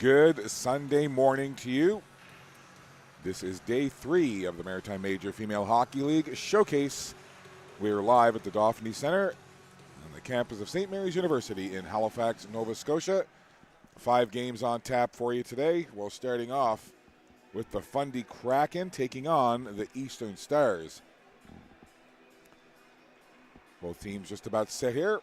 Good Sunday morning to you. This is day 3 of the Maritime Major Female Hockey League Showcase. We're live at the Dauphinee Center on the campus of St. Mary's University in Halifax, Nova Scotia. 5 games on tap for you today. We're starting off with the Fundy Kraken taking on the Eastern Stars. Both teams just about set here.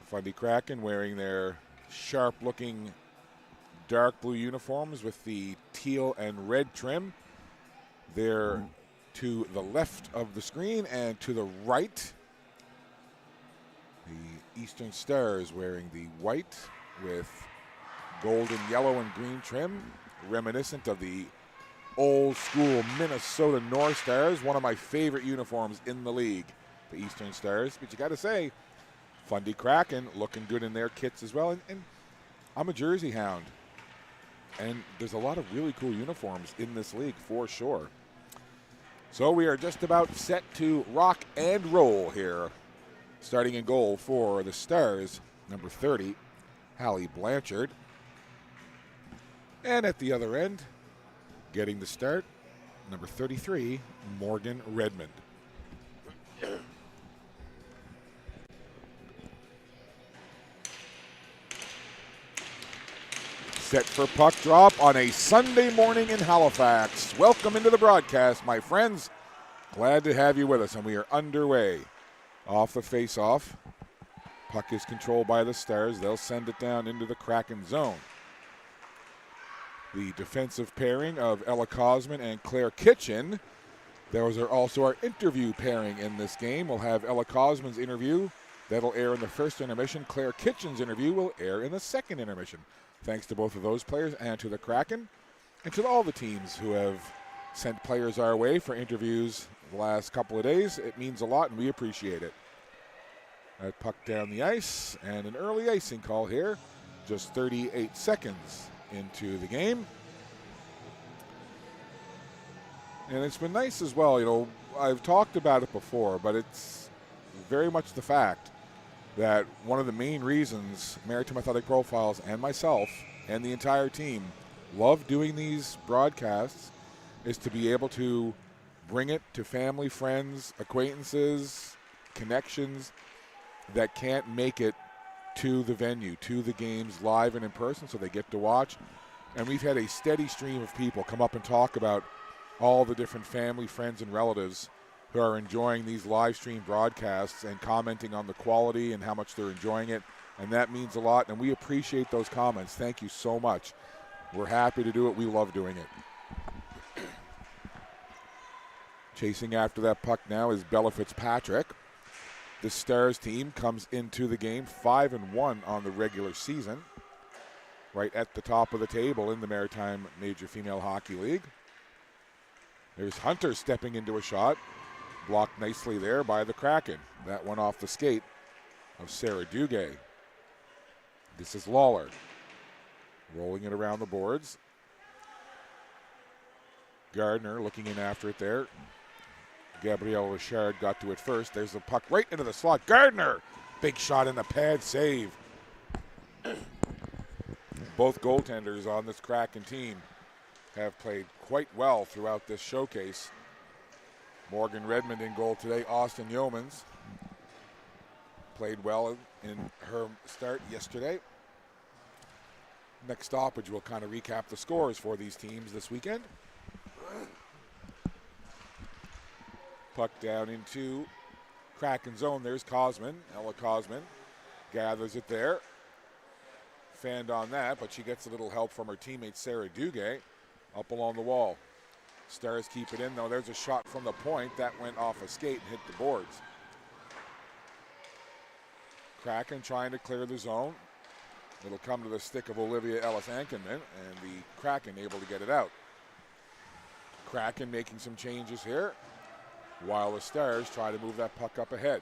Fundy Kraken wearing their sharp-looking dark blue uniforms with the teal and red trim. They're to the left of the screen, and to the right, the Eastern Stars wearing the white with golden, yellow, and green trim, reminiscent of the old-school Minnesota North Stars, one of my favorite uniforms in the league, the Eastern Stars. But you got to say, Fundy Kraken looking good in their kits as well. And I'm a Jersey hound, and there's a lot of really cool uniforms in this league for sure. So we are just about set to rock and roll here. Starting in goal for the Stars, number 30, Hallie Blanchard. And at the other end, getting the start, number 33, Morgan Redmond. Set for puck drop on a Sunday morning in Halifax. Welcome into the broadcast, my friends. Glad to have you with us, and we are underway. Off the face-off. Puck is controlled by the Stars. They'll send it down into the Kraken zone. The defensive pairing of Ella Cosman and Claire Kitchen. Those are also our interview pairing in this game. We'll have Ella Cosman's interview. That'll air in the first intermission. Claire Kitchen's interview will air in the second intermission. Thanks to both of those players and to the Kraken and to all the teams who have sent players our way for interviews the last couple of days. It means a lot, and we appreciate it. That puck down the ice, and an early icing call here, just 38 seconds into the game. And it's been nice as well. You know, I've talked about it before, but it's very much the fact that one of the main reasons Maritime Athletic Profiles and myself and the entire team love doing these broadcasts is to be able to bring it to family, friends, acquaintances, connections that can't make it to the venue, to the games live and in person, so they get to watch. And we've had a steady stream of people come up and talk about all the different family, friends, and relatives who are enjoying these live stream broadcasts and commenting on the quality and how much they're enjoying it. And that means a lot, and we appreciate those comments. Thank you so much. We're happy to do it. We love doing it. Chasing after that puck now is Bella Fitzpatrick. The Stars team comes into the game 5-1 on the regular season, right at the top of the table in the Maritime Major Female Hockey League. There's Hunter stepping into a shot. Blocked nicely there by the Kraken. That one off the skate of Sarah Duguay. This is Lawler. Rolling it around the boards. Gardner looking in after it there. Gabrielle Richard got to it first. There's the puck right into the slot. Gardner! Big shot in the pad, save. Both goaltenders on this Kraken team have played quite well throughout this showcase. Morgan Redmond in goal today. Austin Yeomans played well in her start yesterday. Next stoppage, we'll kind of recap the scores for these teams this weekend. Puck down into Kraken zone. There's Cosman. Ella Cosman gathers it there. Fanned on that, but she gets a little help from her teammate Sarah Duguay up along the wall. Stars keep it in, though. There's a shot from the point. That went off a skate and hit the boards. Kraken trying to clear the zone. It'll come to the stick of Olivia Ellis-Ankerman, and the Kraken able to get it out. Kraken making some changes here, while the Stars try to move that puck up ahead.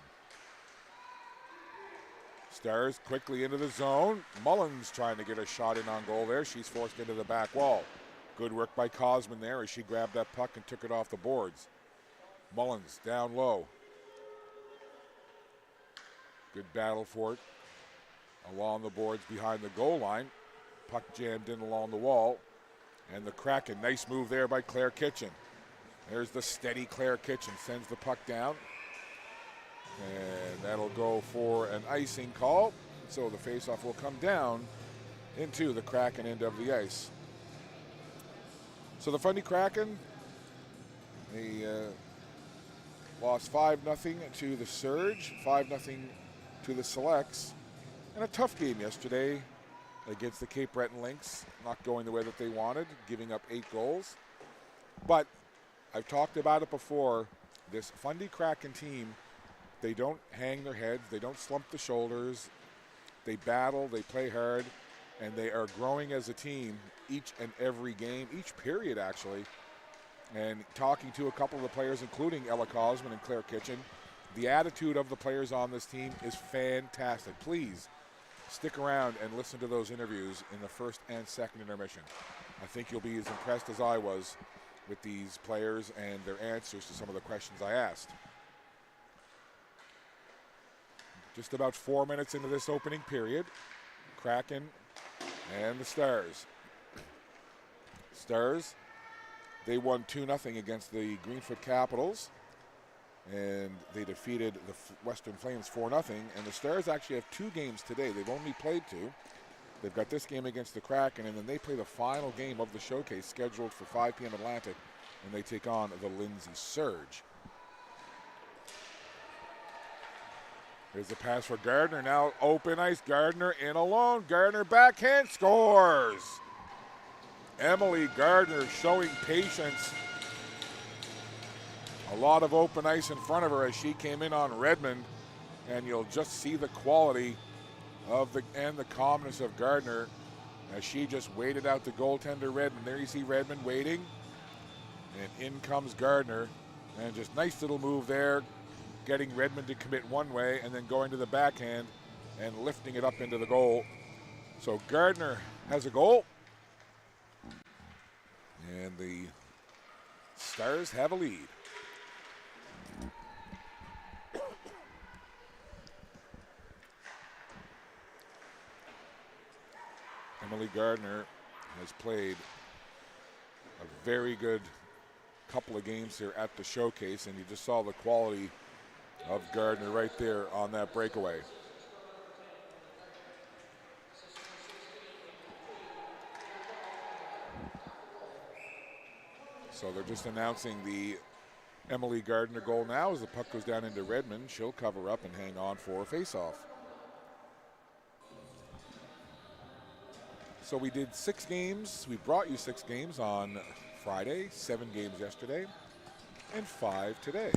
Stars quickly into the zone. Mullins trying to get a shot in on goal there. She's forced into the back wall. Good work by Cosman there as she grabbed that puck and took it off the boards. Mullins down low. Good battle for it along the boards behind the goal line. Puck jammed in along the wall. And the Kraken, nice move there by Claire Kitchen. There's the steady Claire Kitchen, sends the puck down. And that'll go for an icing call. So the faceoff will come down into the Kraken end of the ice. So the Fundy Kraken, they lost 5-0 to the Surge, 5-0 to the Selects. And a tough game yesterday against the Cape Breton Lynx, not going the way that they wanted, giving up 8 goals. But I've talked about it before, this Fundy Kraken team, they don't hang their heads, they don't slump the shoulders, they battle, they play hard, and they are growing as a team each and every game, each period actually. And talking to a couple of the players, including Ella Cosman and Claire Kitchen, the attitude of the players on this team is fantastic. Please stick around and listen to those interviews in the first and second intermission. I think you'll be as impressed as I was with these players and their answers to some of the questions I asked. Just about 4 minutes into this opening period, Kraken and the Stars. Stars, they won 2-0 against the Greenfoot Capitals, and they defeated the Western Flames 4-0. And the Stars actually have 2 games today. They've only played 2. They've got this game against the Kraken, and then they play the final game of the showcase scheduled for 5 p.m. Atlantic, and they take on the Lindsay Surge. There's the pass for Gardner. Now open ice. Gardner in alone. Gardner backhand scores. Emily Gardner showing patience. A lot of open ice in front of her as she came in on Redmond. And you'll just see the quality of and the calmness of Gardner as she just waited out the goaltender Redmond. There you see Redmond waiting. And in comes Gardner. And just nice little move there, getting Redmond to commit one way and then going to the backhand and lifting it up into the goal. So Gardner has a goal. And the Stars have a lead. Emily Gardner has played a very good couple of games here at the showcase, and you just saw the quality of Gardner right there on that breakaway. So they're just announcing the Emily Gardner goal now as the puck goes down into Redmond. She'll cover up and hang on for a faceoff. So we did 6 games. We brought you 6 games on Friday, 7 games yesterday, and 5 today.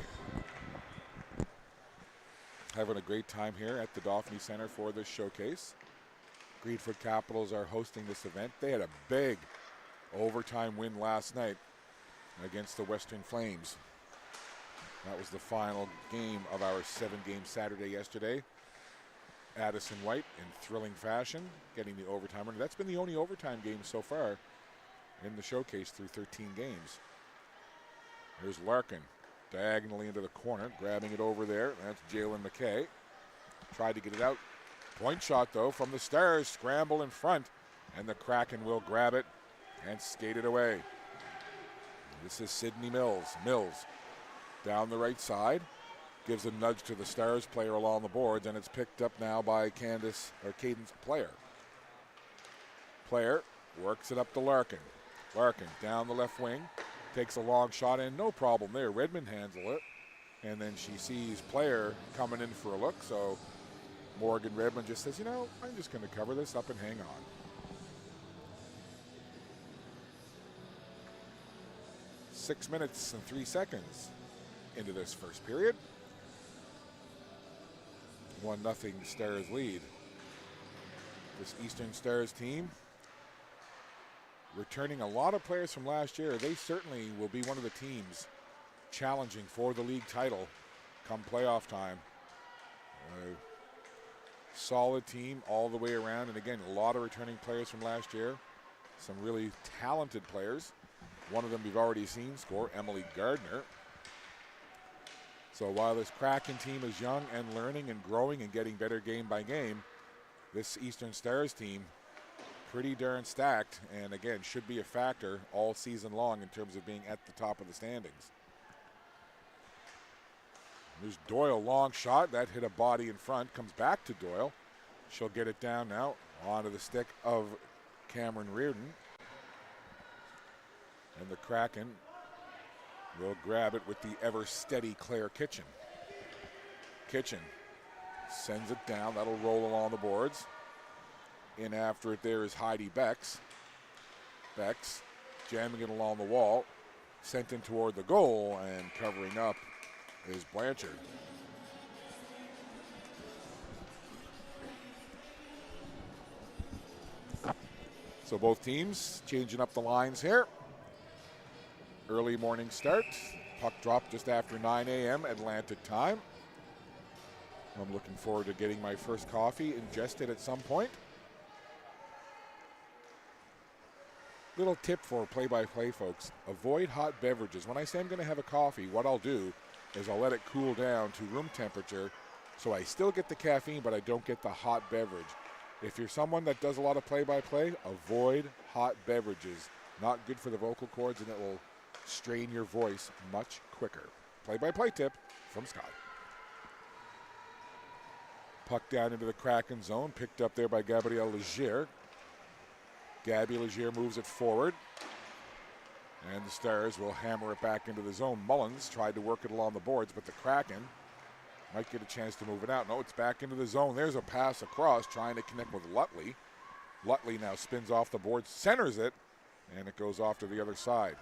Having a great time here at the Dauphinee Center for this showcase. Greenfoot Capitals are hosting this event. They had a big overtime win last night against the Western Flames. That was the final game of our 7-game Saturday yesterday. Addison White in thrilling fashion getting the overtime winner. That's been the only overtime game so far in the showcase through 13 games. Here's Larkin diagonally into the corner, grabbing it over there. That's Jalen McKay. Tried to get it out. Point shot, though, from the Stars. Scramble in front, and the Kraken will grab it and skate it away. This is Sydney Mills. Mills down the right side. Gives a nudge to the Stars player along the boards, and it's picked up now by Cadence Player. Player works it up to Larkin. Larkin down the left wing. Takes a long shot in, no problem there. Redmond handles it. And then she sees Player coming in for a look, so Morgan Redmond just says, you know, I'm just going to cover this up and hang on. Six minutes and 3 seconds into this first period. 1-0 Stars lead. This Eastern Stars team returning a lot of players from last year. They certainly will be one of the teams challenging for the league title come playoff time. Solid team all the way around, and again, a lot of returning players from last year. Some really talented players. One of them we've already seen score, Emily Gardner. So while this Kraken team is young and learning and growing and getting better game by game, this Eastern Stars team, pretty darn stacked, and again, should be a factor all season long in terms of being at the top of the standings. There's Doyle, long shot. That hit a body in front, comes back to Doyle. She'll get it down now onto the stick of Cameron Reardon. And the Kraken will grab it with the ever steady Claire Kitchen. Kitchen sends it down. That'll roll along the boards. In after it there is Heidi Becks. Becks jamming it along the wall. Sent in toward the goal, and covering up is Blanchard. So both teams changing up the lines here. Early morning start. Puck drop just after 9 a.m. Atlantic time. I'm looking forward to getting my first coffee ingested at some point. Little tip for play-by-play folks. Avoid hot beverages. When I say I'm going to have a coffee, what I'll do is I'll let it cool down to room temperature so I still get the caffeine, but I don't get the hot beverage. If you're someone that does a lot of play-by-play, avoid hot beverages. Not good for the vocal cords, and it will strain your voice much quicker. Play-by-play tip from Scott. Puck down into the Kraken zone, picked up there by Gabrielle Legier. Gabby Legier moves it forward. And the Stars will hammer it back into the zone. Mullins tried to work it along the boards, but the Kraken might get a chance to move it out. No, it's back into the zone. There's a pass across, trying to connect with Lutley. Lutley now spins off the board, centers it, and it goes off to the other side.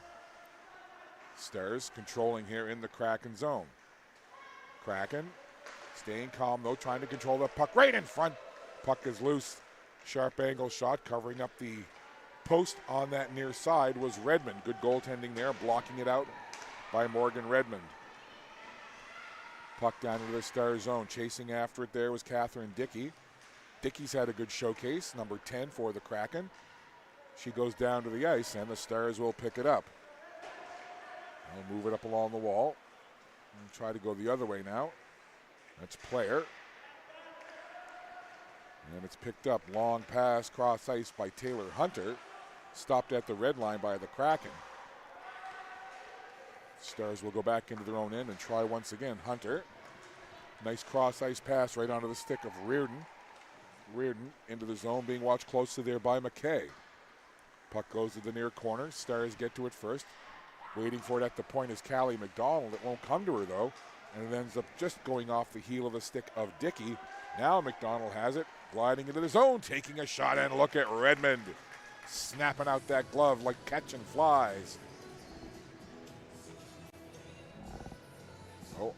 Stars controlling here in the Kraken zone. Kraken staying calm, though, trying to control the puck right in front. Puck is loose. Sharp angle shot, covering up the post on that near side was Redmond. Good goaltending there, blocking it out by Morgan Redmond. Puck down into the Star zone. Chasing after it there was Catherine Dickey. Dickey's had a good showcase, number 10 for the Kraken. She goes down to the ice, and the Stars will pick it up. They'll move it up along the wall. And try to go the other way now. That's Player. And it's picked up. Long pass, cross ice by Taylor Hunter. Stopped at the red line by the Kraken. Stars will go back into their own end and try once again. Hunter. Nice cross ice pass right onto the stick of Reardon. Reardon into the zone, being watched closely there by McKay. Puck goes to the near corner. Stars get to it first. Waiting for it at the point is Callie McDonald. It won't come to her though. And it ends up just going off the heel of the stick of Dickey. Now McDonald has it. Gliding into the zone, taking a shot, and look at Redmond. Snapping out that glove like catching flies. So,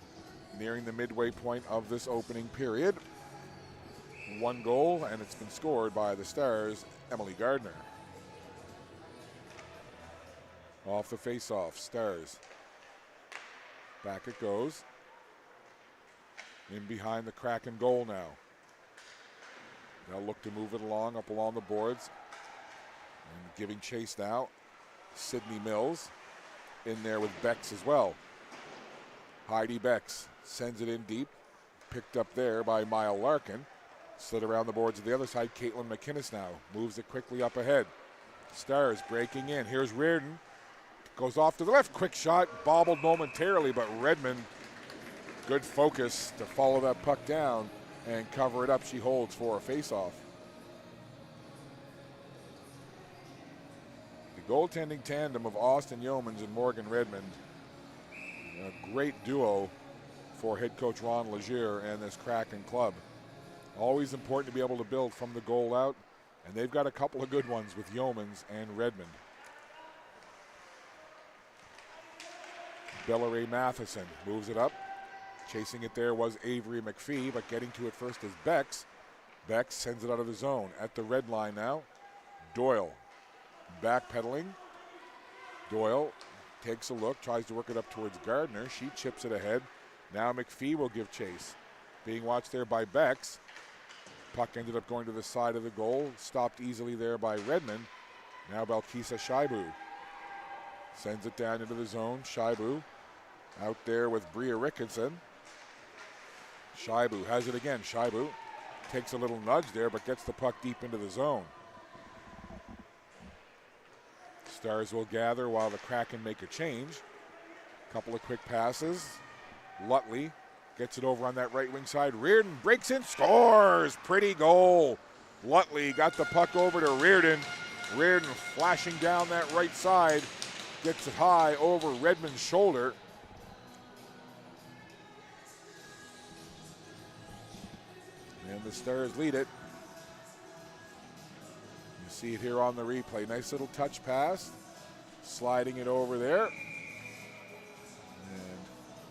nearing the midway point of this opening period. One goal, and it's been scored by the Stars, Emily Gardner. Off the face-off, Stars. Back it goes. In behind the Kraken goal now. They'll look to move it along, up along the boards. And giving chase now. Sydney Mills in there with Becks as well. Heidi Becks sends it in deep. Picked up there by Mile Larkin. Slid around the boards to the other side. Caitlin McInnes now moves it quickly up ahead. Stars breaking in. Here's Reardon. Goes off to the left. Quick shot. Bobbled momentarily, but Redmond, good focus to follow that puck down and cover it up. She holds for a face-off. The goaltending tandem of Austin Yeomans and Morgan Redmond. A great duo for head coach Ron Legier and this Kraken club. Always important to be able to build from the goal out, and they've got a couple of good ones with Yeomans and Redmond. Bellaray Matheson moves it up. Chasing it there was Avery McPhee, but getting to it first is Becks. Becks sends it out of the zone. At the red line now, Doyle backpedaling. Doyle takes a look, tries to work it up towards Gardner. She chips it ahead. Now McPhee will give chase. Being watched there by Becks. Puck ended up going to the side of the goal. Stopped easily there by Redmond. Now Balkisa Shaibu sends it down into the zone. Shaibu out there with Bria Rickinson. Shaibu has it again. Shaibu takes a little nudge there, but gets the puck deep into the zone. Stars will gather while the Kraken make a change. Couple of quick passes. Lutley gets it over on that right wing side. Reardon breaks in, scores! Pretty goal. Lutley got the puck over to Reardon. Reardon flashing down that right side. Gets it high over Redmond's shoulder. And the Stars lead it. You see it here on the replay. Nice little touch pass. Sliding it over there. And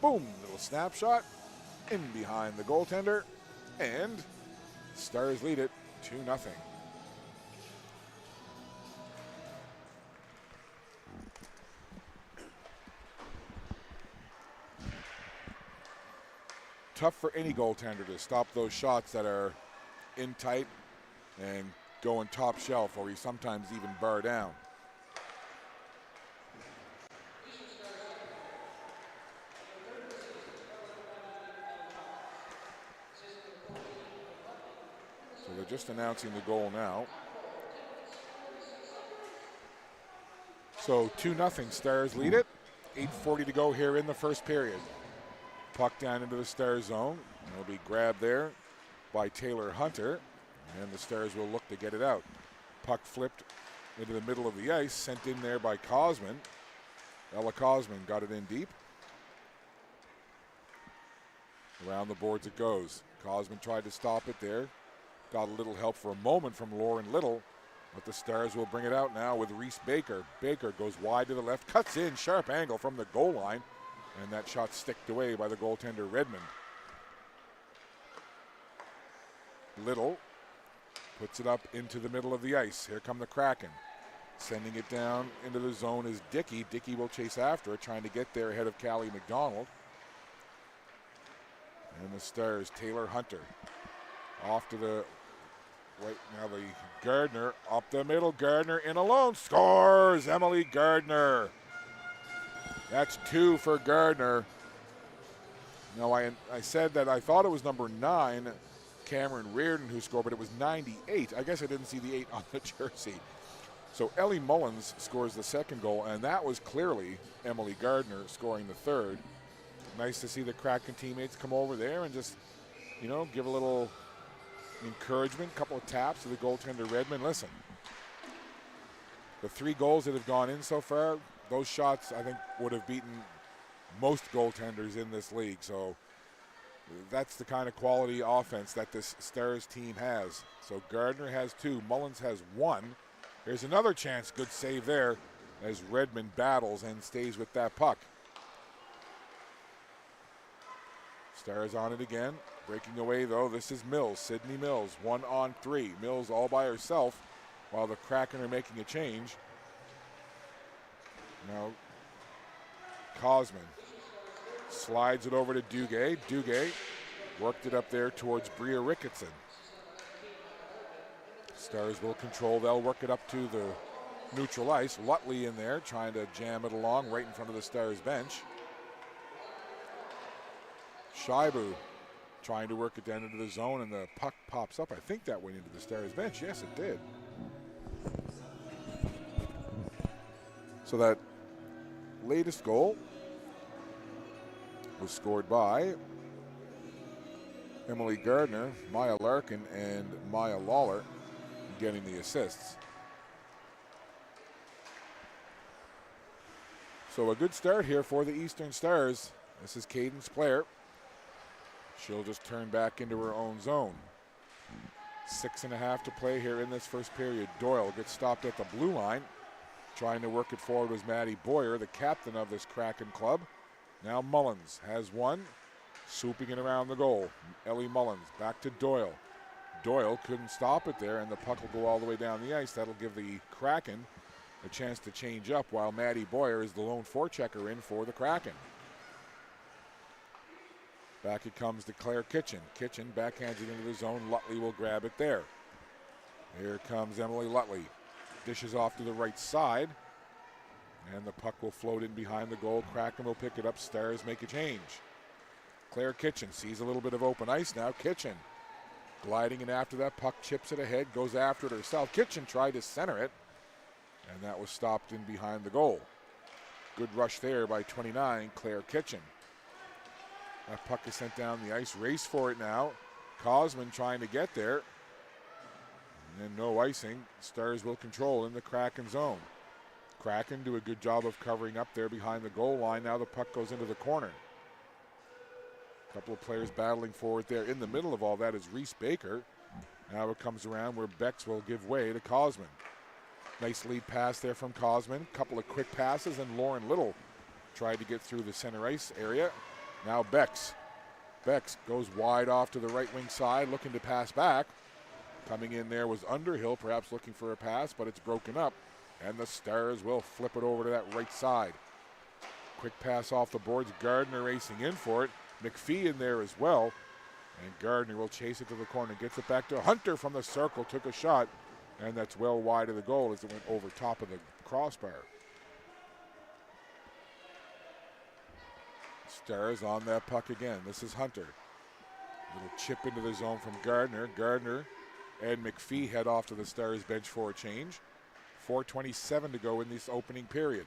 boom, little snapshot. In behind the goaltender. And Stars lead it 2-0. Tough for any goaltender to stop those shots that are in tight and going top shelf, or you sometimes even bar down. So they're just announcing the goal now. So 2-0, Stars lead it. 8:40 to go here in the first period. Puck down into the Stars zone. It'll be grabbed there by Taylor Hunter, and the Stars will look to get it out. Puck flipped into the middle of the ice, sent in there by Cosman. Ella Cosman got it in deep. Around the boards it goes. Cosman tried to stop it there. Got a little help for a moment from Lauren Little, but the Stars will bring it out now with Reese Baker. Baker goes wide to the left, cuts in, sharp angle from the goal line. And that shot sticked away by the goaltender Redmond. Little puts it up into the middle of the ice. Here come the Kraken. Sending it down into the zone is Dickey. Dickey will chase after it, trying to get there ahead of Callie McDonald. And the Stars, Taylor Hunter. Off to the right now, the Gardner up the middle. Gardner in alone. Scores! Emily Gardner. That's 2 for Gardner. Now, I said that I thought it was number 9, Cameron Reardon, who scored, but it was 98. I guess I didn't see the 8 on the jersey. So Ellie Mullins scores the second goal, and that was clearly Emily Gardner scoring the third. Nice to see the Kraken teammates come over there and just, you know, give a little encouragement, a couple of taps to the goaltender Redmond. Listen, the 3 goals that have gone in so far, those shots, I think, would have beaten most goaltenders in this league. So that's the kind of quality offense that this Stars team has. So Gardner has 2. Mullins has 1. Here's another chance. Good save there as Redmond battles and stays with that puck. Stars on it again. Breaking away, though. This is Mills. Sydney Mills, 1-on-3. Mills all by herself while the Kraken are making a change. Now, Cosman slides it over to Duguay. Duguay worked it up there towards Bria Ricketson. Stars will control. They'll work it up to the neutral ice. Lutley in there trying to jam it along right in front of the Stars bench. Shaibu trying to work it down into the zone, and the puck pops up. I think that went into the Stars bench. Yes, it did. So that latest goal was scored by Emily Gardner, Maya Larkin, and Maya Lawler getting the assists. So a good start here for the Eastern Stars. This is Cadence Player. She'll just turn back into her own zone. 6.5 to play here in this first period. Doyle gets stopped at the blue line. Trying to work it forward was Maddie Boyer, the captain of this Kraken club. Now Mullins has 1, swooping it around the goal. Ellie Mullins back to Doyle. Doyle couldn't stop it there, and the puck will go all the way down the ice. That'll give the Kraken a chance to change up, while Maddie Boyer is the lone forechecker in for the Kraken. Back it comes to Claire Kitchen. Kitchen backhands it into the zone. Lutley will grab it there. Here comes Emily Lutley. Dishes off to the right side, and the puck will float in behind the goal. Kraken will pick it up. Stars make a change. Claire Kitchen sees a little bit of open ice now. Kitchen Gliding in after that puck, chips it ahead, goes after it herself. Kitchen tried to center it, and that was stopped in behind the goal. Good rush there by 29, Claire Kitchen. That puck is sent down the ice. Race for it now. Cosman trying to get there. And then no icing. Stars will control in the Kraken zone. Kraken do a good job of covering up there behind the goal line. Now the puck goes into the corner. A couple of players battling for it there. In the middle of all that is Reese Baker. Now it comes around where Bex will give way to Cosman. Nice lead pass there from Cosman. Couple of quick passes, and Lauren Little tried to get through the center ice area. Now Bex. Bex goes wide off to the right wing side, looking to pass back. Coming in there was Underhill, perhaps looking for a pass, but it's broken up. And the Stars will flip it over to that right side. Quick pass off the boards. Gardner racing in for it. McPhee in there as well. And Gardner will chase it to the corner. Gets it back to Hunter from the circle. Took a shot. And that's well wide of the goal as it went over top of the crossbar. Stars on that puck again. This is Hunter. Little chip into the zone from Gardner. Gardner and McPhee head off to the Stars bench for a change. 4:27 to go in this opening period.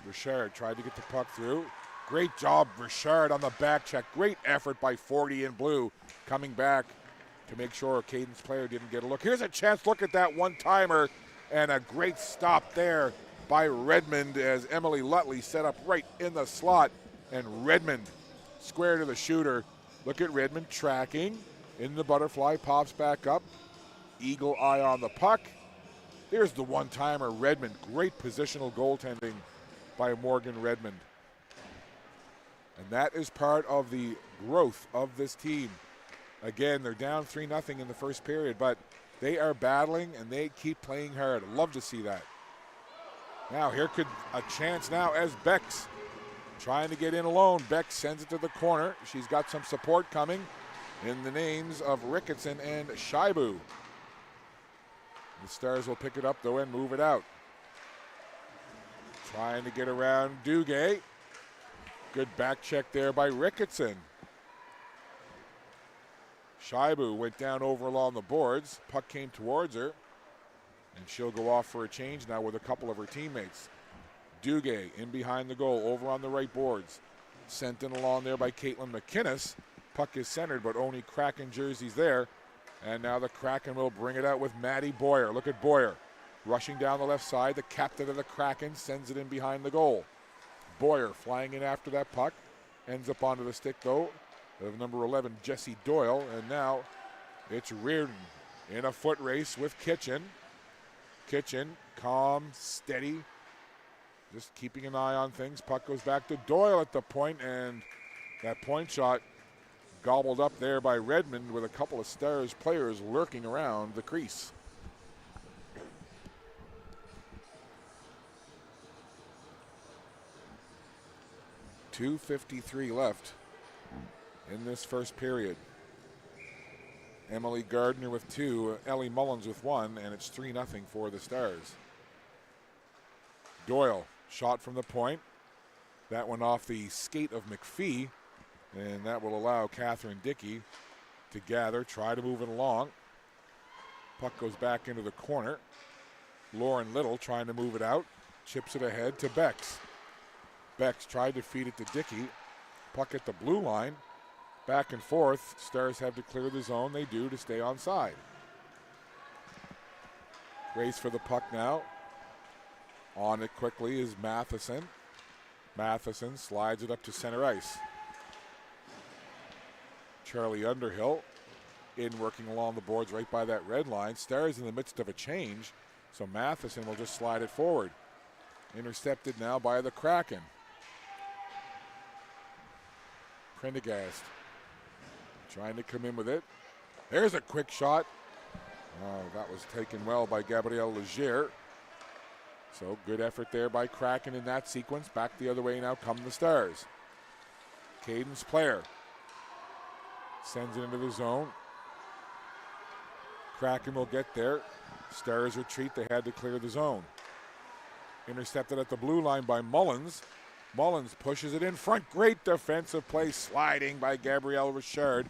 Richard tried to get the puck through. Great job, Richard, on the back check. Great effort by 40 in blue. Coming back to make sure Caden's player didn't get a look. Here's a chance. Look at that one-timer. And a great stop there by Redmond as Emily Lutley set up right in the slot. And Redmond square to the shooter. Look at Redmond tracking in the butterfly. Pops back up. Eagle eye on the puck. There's the one-timer, Redmond. Great positional goaltending by Morgan Redmond. And that is part of the growth of this team. Again, they're down 3-0 in the first period, but they are battling and they keep playing hard. Love to see that. Now here could a chance now as Bex trying to get in alone. Bex sends it to the corner. She's got some support coming in the names of Ricketson and Shaibu. The Stars will pick it up though and move it out. Trying to get around Duguay. Good back check there by Ricketson. Shaibu went down over along the boards. Puck came towards her. And she'll go off for a change now with a couple of her teammates. Duguay in behind the goal, over on the right boards. Sent in along there by Caitlin McInnes. Puck is centered, but only Kraken jerseys there. And now the Kraken will bring it out with Maddie Boyer. Look at Boyer. Rushing down the left side. The captain of the Kraken sends it in behind the goal. Boyer flying in after that puck. Ends up onto the stick, though, of number 11, Jessie Doyle. And now it's Reardon in a foot race with Kitchen. Kitchen, calm, steady, just keeping an eye on things. Puck goes back to Doyle at the point, and that point shot gobbled up there by Redmond with a couple of Stars players lurking around the crease. .253 left in this first period. Emily Gardner with 2, Ellie Mullins with 1, and it's 3-0 for the Stars. Doyle, shot from the point. That one off the skate of McPhee, and that will allow Catherine Dickey to gather, try to move it along. Puck goes back into the corner. Lauren Little trying to move it out, chips it ahead to Bex. Bex tried to feed it to Dickey. Puck at the blue line. Back and forth. Stars have to clear the zone. They do to stay on side. Race for the puck now. On it quickly is Matheson. Matheson slides it up to center ice. Charlie Underhill in working along the boards right by that red line. Stars in the midst of a change, so Matheson will just slide it forward. Intercepted now by the Kraken. Prendergast trying to come in with it. There's a quick shot. Oh, that was taken well by Gabrielle Legier. So good effort there by Kraken in that sequence. Back the other way now come the Stars. Caden's player sends it into the zone. Kraken will get there. Stars retreat. They had to clear the zone. Intercepted at the blue line by Mullins. Mullins pushes it in front. Great defensive play, sliding by Gabrielle Richard,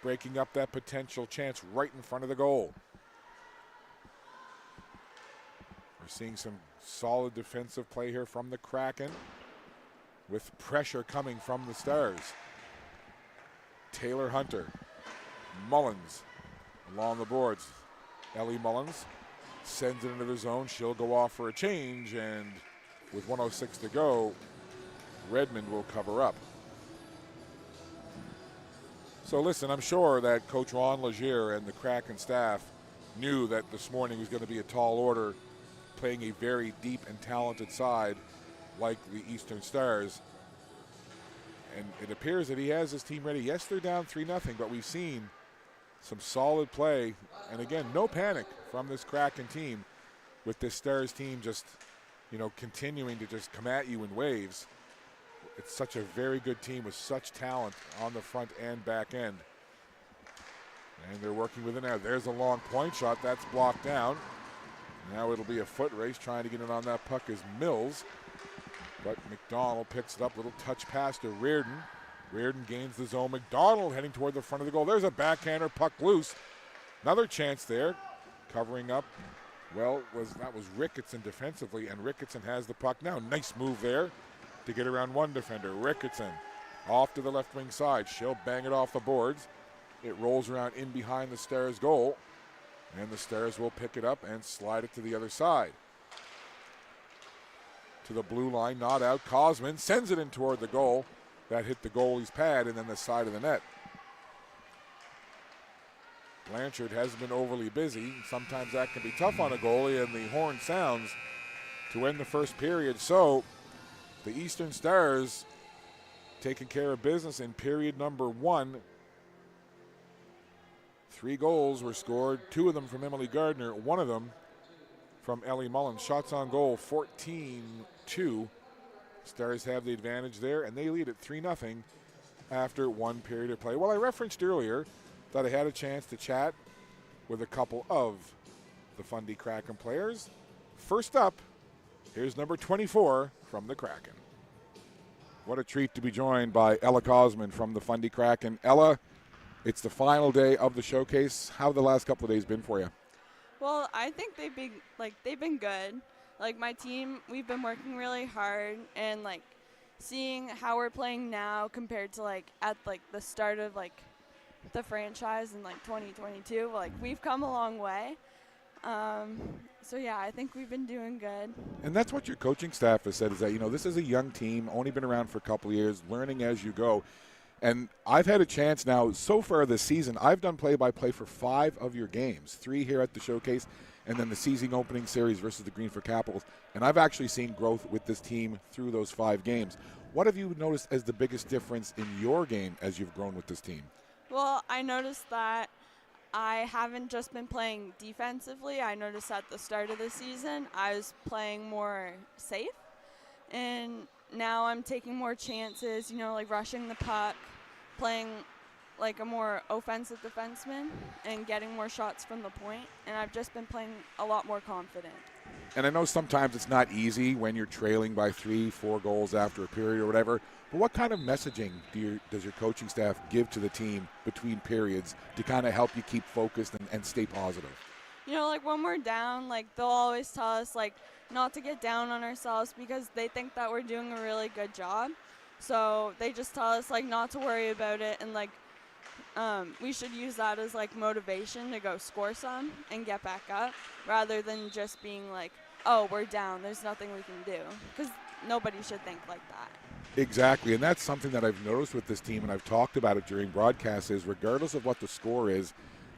breaking up that potential chance right in front of the goal. We're seeing some solid defensive play here from the Kraken, with pressure coming from the Stars. Taylor Hunter, Mullins along the boards. Ellie Mullins sends it into the zone. She'll go off for a change, and with 1:06 to go, Redmond will cover up. So listen, I'm sure that Coach Ron Legier and the Kraken staff knew that this morning was going to be a tall order, playing a very deep and talented side like the Eastern Stars. And it appears that he has his team ready. Yes, they're down 3-0, but we've seen some solid play. And again, no panic from this Kraken team, with this Stars team just, continuing to just come at you in waves. It's such a very good team with such talent on the front and back end. And they're working with it now. There's a long point shot. That's blocked down. Now it'll be a foot race. Trying to get in on that puck is Mills. But McDonald picks it up. Little touch pass to Reardon. Reardon gains the zone. McDonald heading toward the front of the goal. There's a backhander, puck loose. Another chance there. Covering up, well, that was Ricketson defensively, and Ricketson has the puck now. Nice move there to get around one defender. Ricketson off to the left wing side. She'll bang it off the boards. It rolls around in behind the Stars goal, and the Stars will pick it up and slide it to the other side. To the blue line, not out. Cosman sends it in toward the goal. That hit the goalie's pad and then the side of the net. Blanchard hasn't been overly busy. Sometimes that can be tough on a goalie, and the horn sounds to end the first period. So the Eastern Stars taking care of business in period number 1. 3 goals were scored, 2 of them from Emily Gardner, 1 of them from Ellie Mullins. Shots on goal, 14-2. Stars have the advantage there, and they lead at 3-0 after 1 period of play. Well, I referenced earlier that I had a chance to chat with a couple of the Fundy Kraken players. First up, here's number 24 from the Kraken. What a treat to be joined by Ella Cosman from the Fundy Kraken. Ella, it's the final day of the showcase. How have the last couple of days been for you? Well, I think they've been good. Like, my team, we've been working really hard, and seeing how we're playing now compared to at the start of the franchise in 2022, we've come a long way. So yeah, I think we've been doing good. And that's what your coaching staff has said, is that this is a young team, only been around for a couple of years, learning as you go. And I've had a chance now, so far this season, I've done play-by-play for 5 of your games, 3 here at the showcase, and then the season opening series versus the Greenford Capitals. And I've actually seen growth with this team through those 5 games. What have you noticed as the biggest difference in your game as you've grown with this team? Well, I noticed that I haven't just been playing defensively. I noticed at the start of the season I was playing more safe, and now I'm taking more chances, rushing the puck, playing like a more offensive defenseman and getting more shots from the point, and I've just been playing a lot more confident. And I know sometimes it's not easy when you're trailing by 3-4 goals after a period or whatever, but what kind of messaging does your coaching staff give to the team between periods to kind of help you keep focused and stay positive? When we're down, they'll always tell us, not to get down on ourselves because they think that we're doing a really good job. So they just tell us, not to worry about it, and, we should use that as, motivation to go score some and get back up, rather than just being oh, we're down, there's nothing we can do, because nobody should think like that. Exactly, and that's something that I've noticed with this team, and I've talked about it during broadcasts, is regardless of what the score is,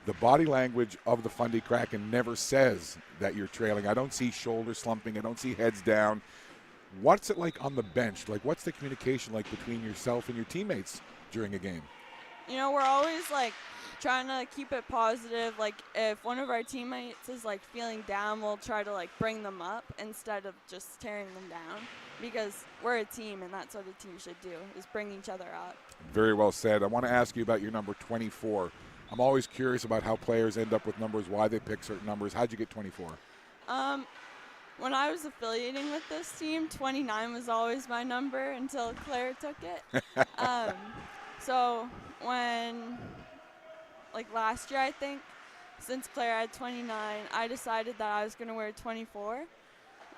the body language of the Fundy Kraken never says that you're trailing. I don't see shoulders slumping. I don't see heads down. What's it like on the bench? What's the communication like between yourself and your teammates during a game? We're always, trying to keep it positive. If one of our teammates is, feeling down, we'll try to, bring them up instead of just tearing them down, because we're a team, and that's what a team should do, is bring each other up. Very well said. I want to ask you about your number 24. I'm always curious about how players end up with numbers, why they pick certain numbers. How'd you get 24? when I was affiliating with this team, 29 was always my number until Claire took it. So when, like last year, I think, since Claire had 29, I decided that I was going to wear 24.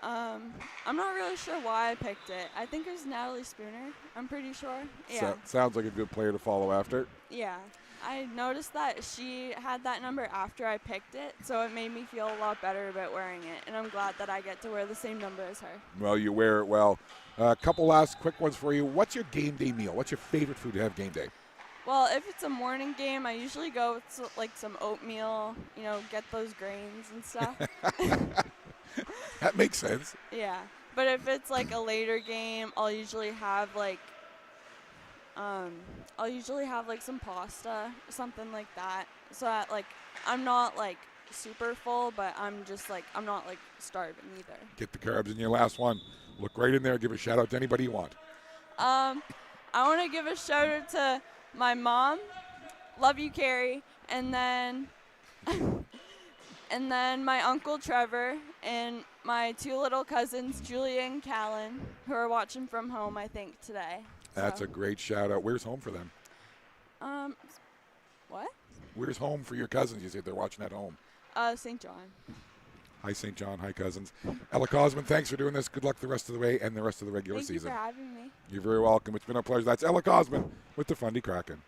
I'm not really sure why I picked it. I think it was Natalie Spooner. I'm pretty sure. Yeah. Sounds like a good player to follow after. Yeah. I noticed that she had that number after I picked it, so it made me feel a lot better about wearing it, and I'm glad that I get to wear the same number as her. Well, you wear it well. A couple last quick ones for you. What's your game day meal? What's your favorite food to have game day? Well, if it's a morning game, I usually go with like some oatmeal, get those grains and stuff. That makes sense. Yeah. But if it's like a later game, I'll usually have like some pasta, something like that. So that like I'm not like super full, but I'm not like starving either. Get the carbs in your last one. Look right in there. Give a shout out to anybody you want. I want to give a shout out to my mom. Love you, Carrie. And then and then my uncle Trevor and my two little cousins, Julia and Callan, who are watching from home, I think, today. That's a great shout out. Where's home for them? What? Where's home for your cousins? You said they're watching at home. St. John. Hi, St. John. Hi, cousins. Ella Cosman, thanks for doing this. Good luck the rest of the way and the rest of the regular season. Thank you for having me. You're very welcome. It's been a pleasure. That's Ella Cosman with the Fundy Kraken.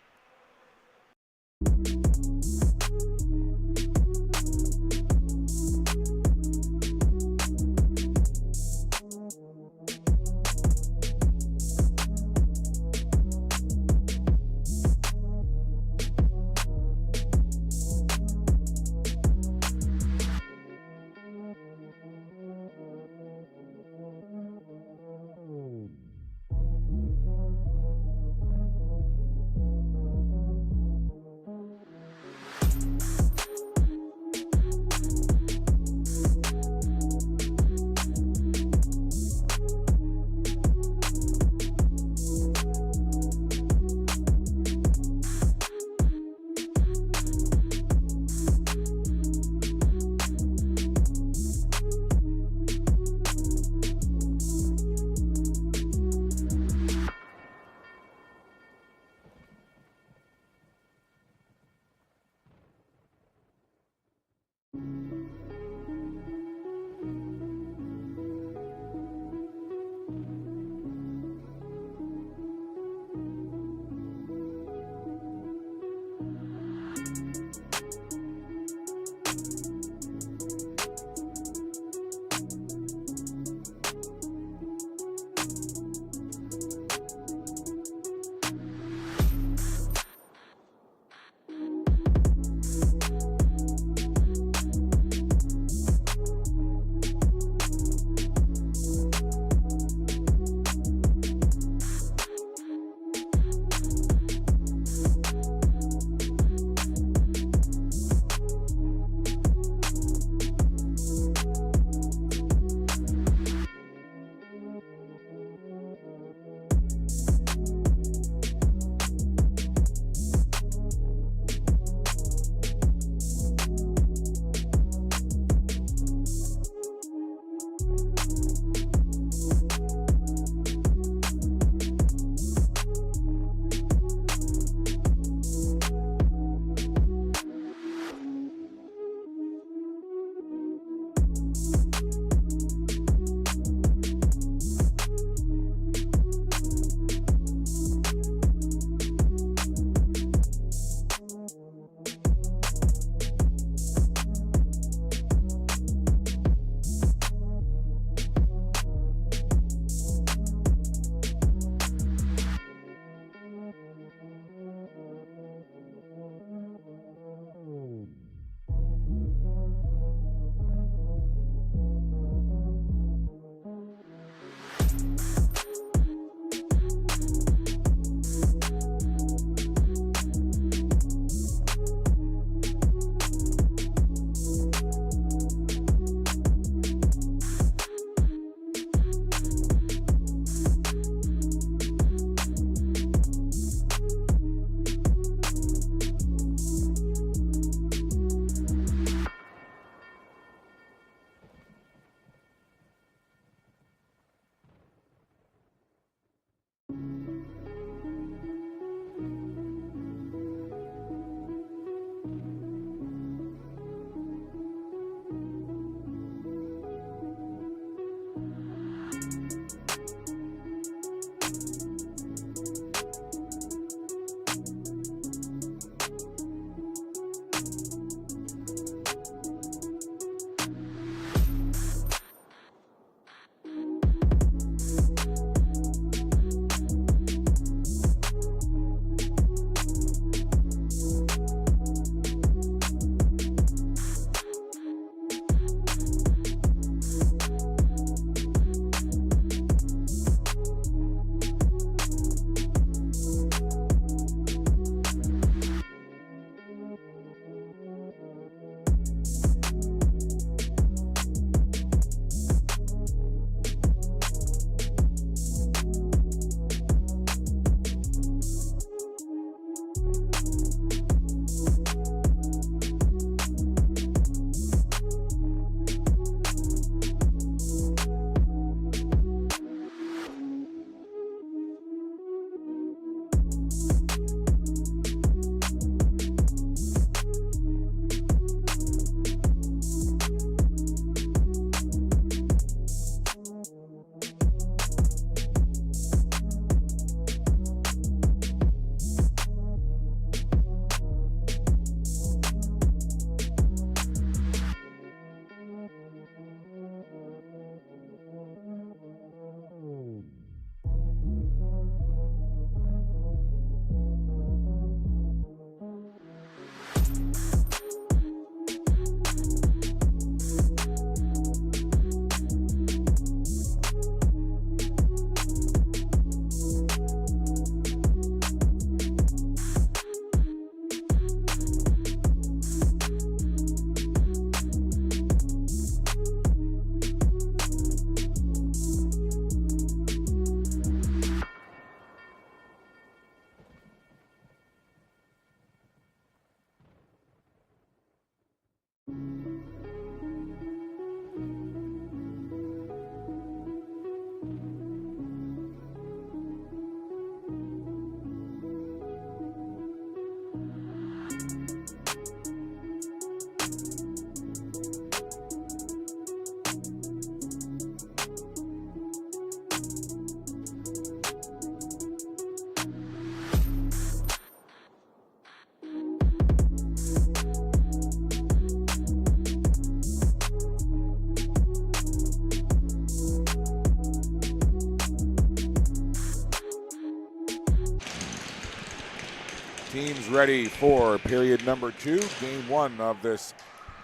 Teams ready for period number 2, game 1 of this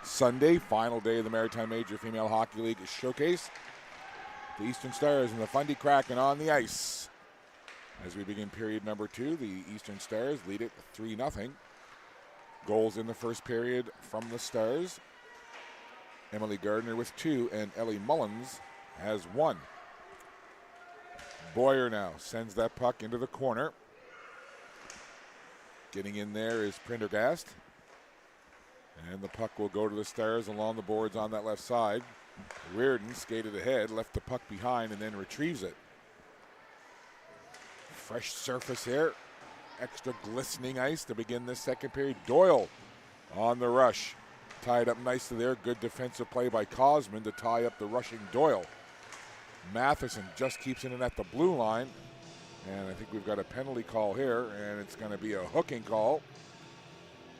Sunday, final day of the Maritime Major Female Hockey League Showcase. The Eastern Stars and the Fundy Kraken on the ice. As we begin period number 2, the Eastern Stars lead it 3-0. Goals in the first period from the Stars. Emily Gardner with 2 and Ellie Mullins has 1. Boyer now sends that puck into the corner. Getting in there is Prendergast. And the puck will go to the Stars along the boards on that left side. Reardon skated ahead, left the puck behind, and then retrieves it. Fresh surface here. Extra glistening ice to begin this second period. Doyle on the rush. Tied up nicely there. Good defensive play by Cosman to tie up the rushing Doyle. Matheson just keeps it in at the blue line. And I think we've got a penalty call here, and it's going to be a hooking call.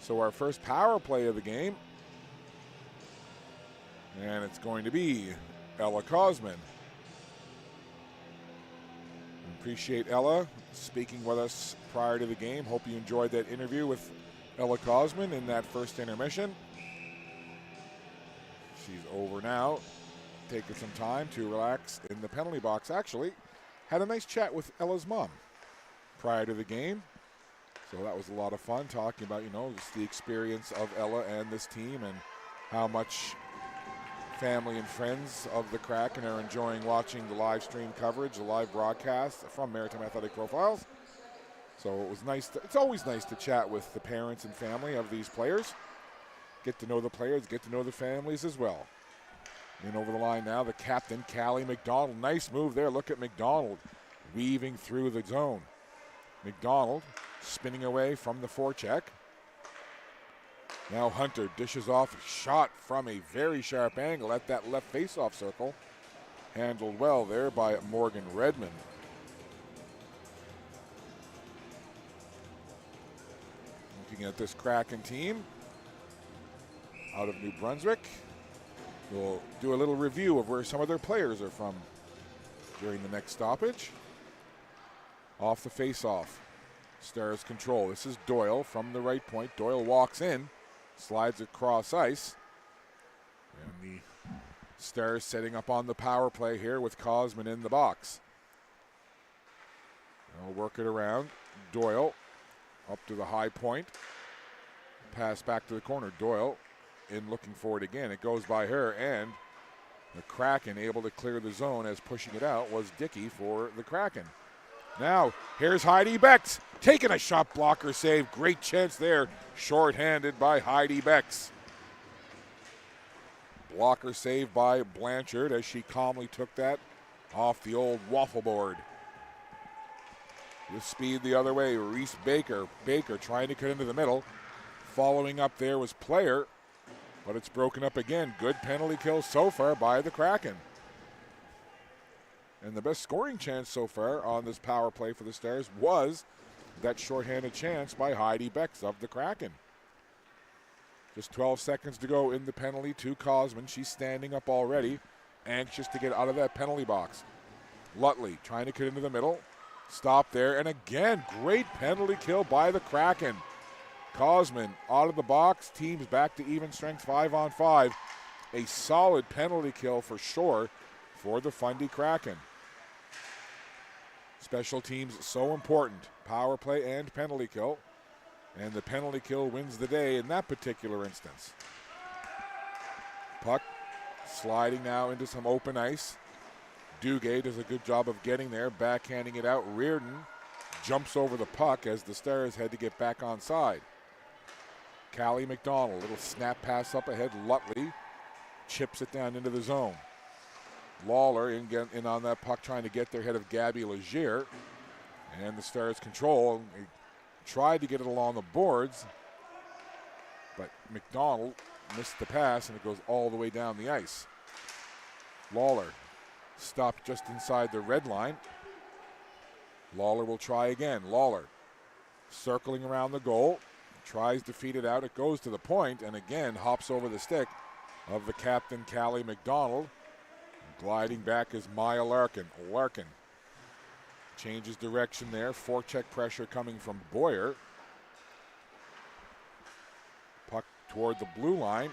So our first power play of the game. And it's going to be Ella Cosman. Appreciate Ella speaking with us prior to the game. Hope you enjoyed that interview with Ella Cosman in that first intermission. She's over now, taking some time to relax in the penalty box. Actually, had a nice chat with Ella's mom prior to the game. So that was a lot of fun talking about, just the experience of Ella and this team and how much family and friends of the Kraken are enjoying watching the live stream coverage, the live broadcast from Maritime Athletic Profiles. So it was nice. It's always nice to chat with the parents and family of these players. Get to know the players, get to know the families as well. And over the line now, the captain, Callie McDonald. Nice move there. Look at McDonald weaving through the zone. McDonald spinning away from the forecheck. Now Hunter dishes off a shot from a very sharp angle at that left faceoff circle. Handled well there by Morgan Redmond. Looking at this Kraken team out of New Brunswick. We'll do a little review of where some of their players are from during the next stoppage. Off the face-off. Stars control. This is Doyle from the right point. Doyle walks in, slides across ice. And the Stars setting up on the power play here with Cosman in the box. They'll work it around. Doyle up to the high point. Pass back to the corner. Doyle in looking for it again. It goes by her, and the Kraken able to clear the zone as pushing it out was Dickey for the Kraken. Now, here's Heidi Becks taking a shot blocker save. Great chance there. Short-handed by Heidi Becks. Blocker save by Blanchard as she calmly took that off the old waffle board. With speed the other way, Reese Baker. Baker trying to cut into the middle. Following up there was Player, but it's broken up again. Good penalty kill so far by the Kraken. And the best scoring chance so far on this power play for the Stars was that shorthanded chance by Heidi Becks of the Kraken. Just 12 seconds to go in the penalty to Cosman. She's standing up already, anxious to get out of that penalty box. Lutley trying to cut into the middle. Stop there, and again, great penalty kill by the Kraken. Cosman out of the box, teams back to even strength 5-on-5. A solid penalty kill for sure for the Fundy Kraken. Special teams so important, power play and penalty kill. And the penalty kill wins the day in that particular instance. Puck sliding now into some open ice. Duguay does a good job of getting there, backhanding it out. Reardon jumps over the puck as the Stars had to get back on side. Callie McDonald, little snap pass up ahead. Lutley chips it down into the zone. Lawler in on that puck trying to get there ahead of Gabby Legier. And the Stars control. Tried to get it along the boards, but McDonald missed the pass, and it goes all the way down the ice. Lawler stopped just inside the red line. Lawler will try again. Lawler circling around the goal, tries to feed it out. It goes to the point, and again hops over the stick of the captain, Callie McDonald. Gliding back is Maya Larkin. Larkin changes direction there. Forecheck pressure coming from Boyer. Puck toward the blue line.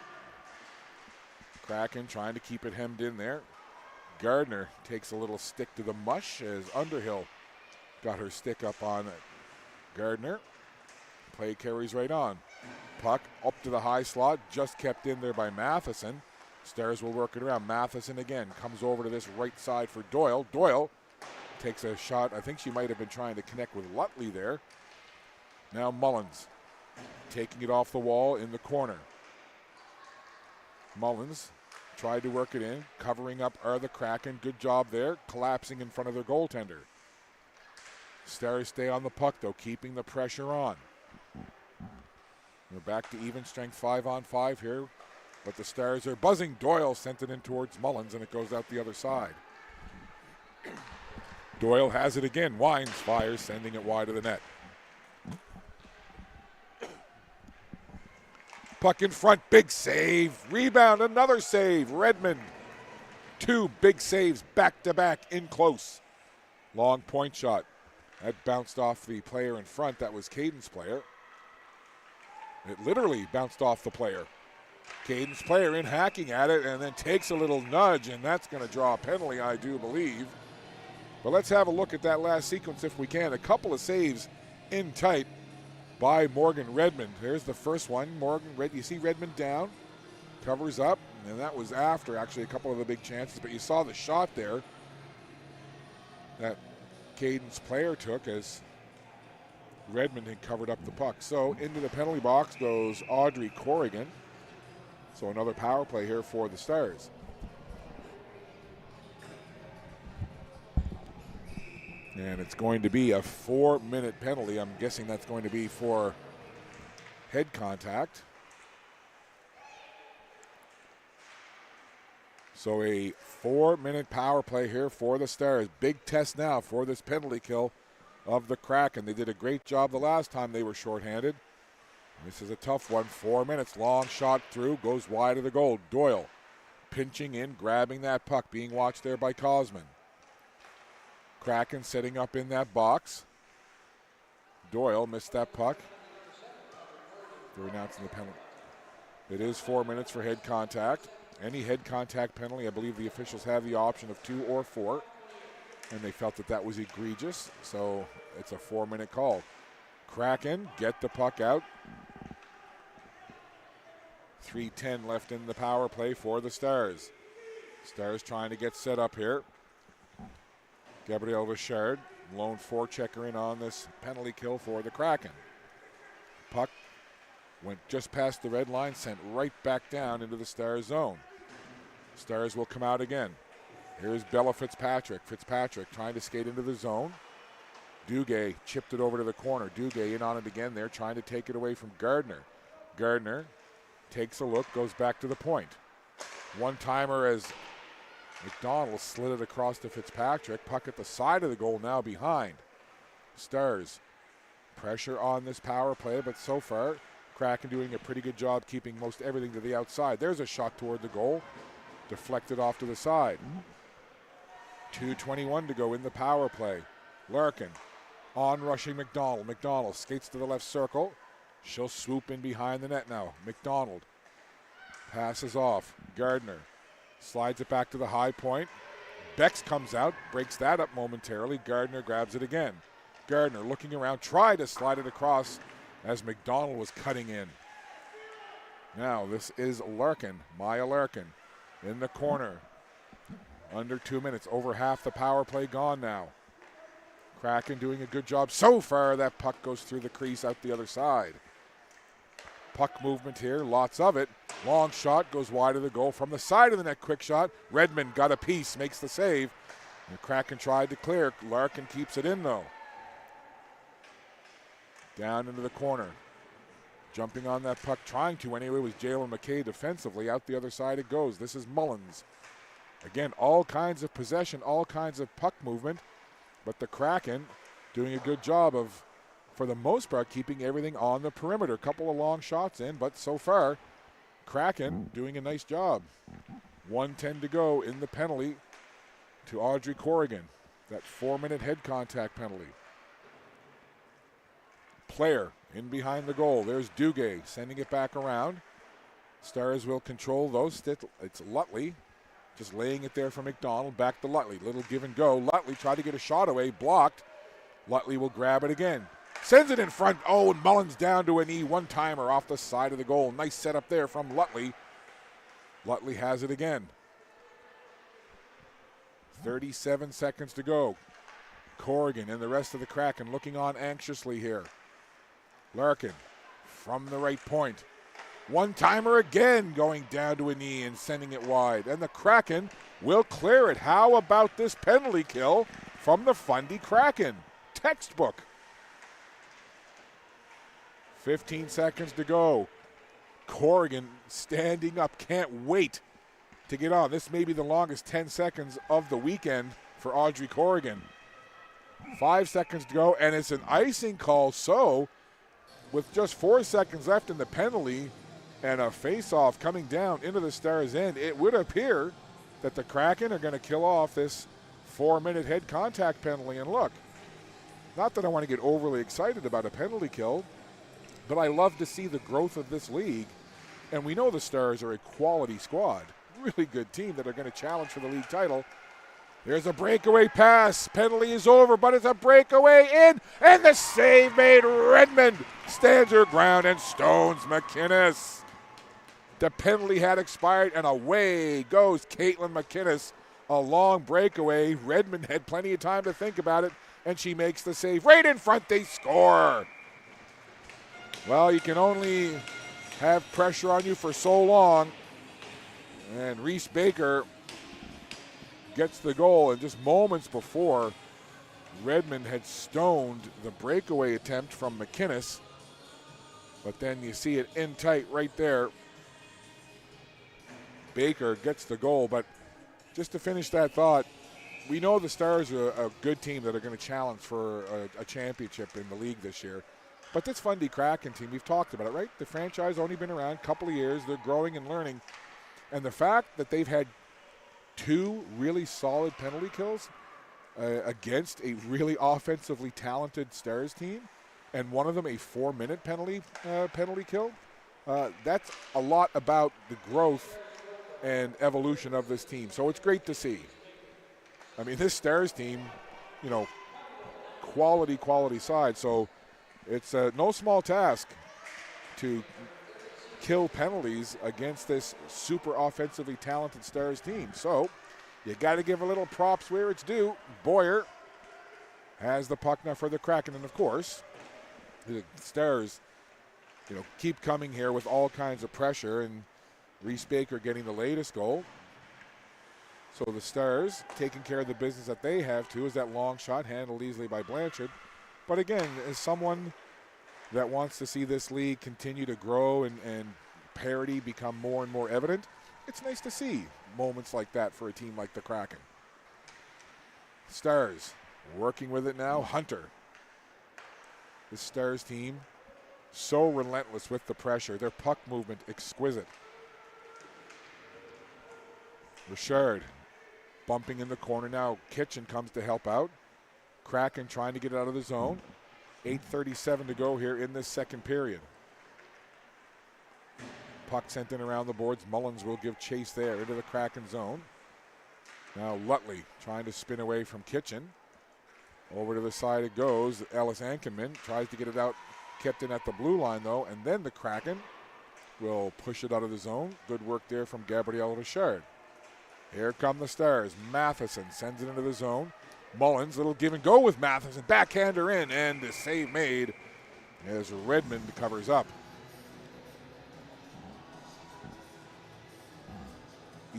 Kraken trying to keep it hemmed in there. Gardner takes a little stick to the mush as Underhill got her stick up on Gardner. Play carries right on. Puck up to the high slot, just kept in there by Matheson. Stars will work it around. Matheson again comes over to this right side for Doyle. Doyle takes a shot. I think she might have been trying to connect with Lutley there. Now Mullins taking it off the wall in the corner. Mullins tried to work it in. Covering up are the Kraken. Good job there. Collapsing in front of their goaltender. Stars stay on the puck though, keeping the pressure on. We're back to even strength 5-on-5 here. But the Stars are buzzing. Doyle sent it in towards Mullins, and it goes out the other side. Doyle has it again. Wines fires, sending it wide of the net. Puck in front, big save. Rebound, another save. Redmond, 2 big saves back-to-back in close. Long point shot. That bounced off the player in front. That was Caden's player. It literally bounced off the player. Caden's player in hacking at it and then takes a little nudge, and that's going to draw a penalty, I do believe. But let's have a look at that last sequence if we can. A couple of saves in tight by Morgan Redmond. There's the first one. You see Redmond down, covers up, and that was after actually a couple of the big chances. But you saw the shot there that Caden's player took as Redmond had covered up the puck. So into the penalty box goes Audrey Corrigan. So another power play here for the Stars. And it's going to be a 4-minute penalty. I'm guessing that's going to be for head contact. So a 4-minute power play here for the Stars. Big test now for this penalty kill of the Kraken. They did a great job the last time they were shorthanded. This is a tough one. 4 minutes. Long shot through. Goes wide of the goal. Doyle pinching in, grabbing that puck. Being watched there by Cosman. Kraken setting up in that box. Doyle missed that puck. They're announcing the penalty. It is 4 minutes for head contact. Any head contact penalty, I believe the officials have the option of 2 or 4. And they felt that that was egregious, so it's a 4-minute call. Kraken get the puck out. 3:10 left in the power play for the Stars. Stars trying to get set up here. Gabriel Richard, lone forechecker in on this penalty kill for the Kraken. Puck went just past the red line, sent right back down into the Stars zone. Stars will come out again. Here's Bella Fitzpatrick. Fitzpatrick trying to skate into the zone. Duguay chipped it over to the corner. Duguay in on it again there, trying to take it away from Gardner. Gardner takes a look, goes back to the point. One-timer as McDonald slid it across to Fitzpatrick. Puck at the side of the goal now behind. Stars pressure on this power play, but so far Kraken doing a pretty good job keeping most everything to the outside. There's a shot toward the goal. Deflected off to the side. 2:21 to go in the power play. Larkin on rushing McDonald. McDonald skates to the left circle. She'll swoop in behind the net now. McDonald passes off. Gardner slides it back to the high point. Bex comes out, breaks that up momentarily. Gardner grabs it again. Gardner looking around, tried to slide it across as McDonald was cutting in. Now this is Larkin, Maya Larkin. In the corner, under 2 minutes, over half the power play gone now. Kraken doing a good job so far. That puck goes through the crease out the other side. Puck movement here, lots of it. Long shot goes wide of the goal from the side of the net. Quick shot. Redmond got a piece, makes the save. The Kraken tried to clear. Larkin keeps it in though. Down into the corner. Jumping on that puck, trying to anyway, was Jalen McKay defensively. Out the other side it goes. This is Mullins. Again, all kinds of possession, all kinds of puck movement, but the Kraken doing a good job of, for the most part, keeping everything on the perimeter. Couple of long shots in, but so far, Kraken doing a nice job. 1:10 to go in the penalty to Audrey Corrigan. That 4-minute head contact penalty. Player in behind the goal. There's Duguay sending it back around. Stars will control those. It's Lutley just laying it there for McDonald. Back to Lutley. Little give and go. Lutley tried to get a shot away. Blocked. Lutley will grab it again. Sends it in front. Oh, and Mullins down to a knee. One-timer off the side of the goal. Nice setup there from Lutley. Lutley has it again. 37 seconds to go. Corrigan and the rest of the Kraken looking on anxiously here. Larkin from the right point. One-timer again going down to a knee and sending it wide. And the Kraken will clear it. How about this penalty kill from the Fundy Kraken? Textbook. 15 seconds to go. Corrigan standing up. Can't wait to get on. This may be the longest 10 seconds of the weekend for Audrey Corrigan. 5 seconds to go, and it's an icing call. So, with just 4 seconds left in the penalty and a face-off coming down into the Stars' end, it would appear that the Kraken are going to kill off this 4-minute head contact penalty. And look, not that I want to get overly excited about a penalty kill, but I love to see the growth of this league. And we know the Stars are a quality squad, really good team that are going to challenge for the league title. There's a breakaway pass. Penalty is over, but it's a breakaway in, and the save made. Redmond stands her ground and stones McInnes. The penalty had expired, and away goes Caitlin McInnes. A long breakaway. Redmond had plenty of time to think about it, and she makes the save. Right in front, they score. Well, you can only have pressure on you for so long, and Reese Baker gets the goal, and just moments before, Redmond had stoned the breakaway attempt from McInnes, but then you see it in tight right there. Baker gets the goal, but just to finish that thought, we know the Stars are a good team that are going to challenge for a championship in the league this year. But this Fundy Kraken team, we've talked about it, right? The franchise only been around a couple of years. They're growing and learning. And the fact that they've had 2 really solid penalty kills against a really offensively talented Stars team, and one of them a 4-minute penalty kill, that's a lot about the growth and evolution of this team. So it's great to see. I mean, this Stars team, you know, quality side. So it's no small task to kill penalties against this super offensively talented Stars team. So you got to give a little props where it's due. Boyer has the puck now for the Kraken, and of course, the Stars, you know, keep coming here with all kinds of pressure, and Reese Baker getting the latest goal. So the Stars taking care of the business that they have to, is that long shot handled easily by Blanchard. But again, as someone that wants to see this league continue to grow and parity become more and more evident, it's nice to see moments like that for a team like the Kraken. Stars working with it now. Hunter. The Stars team so relentless with the pressure. Their puck movement exquisite. Richard bumping in the corner now. Kitchen comes to help out. Kraken trying to get out of the zone. 8:37 to go here in this second period. Puck sent in around the boards. Mullins will give chase there into the Kraken zone. Now Lutley trying to spin away from Kitchen. Over to the side it goes. Ellis Ankenman tries to get it out. Kept in at the blue line though. And then the Kraken will push it out of the zone. Good work there from Gabriel Richard. Here come the Stars. Matheson sends it into the zone. Mullins, little give and go with Matheson. Backhander in, and the save made as Redmond covers up.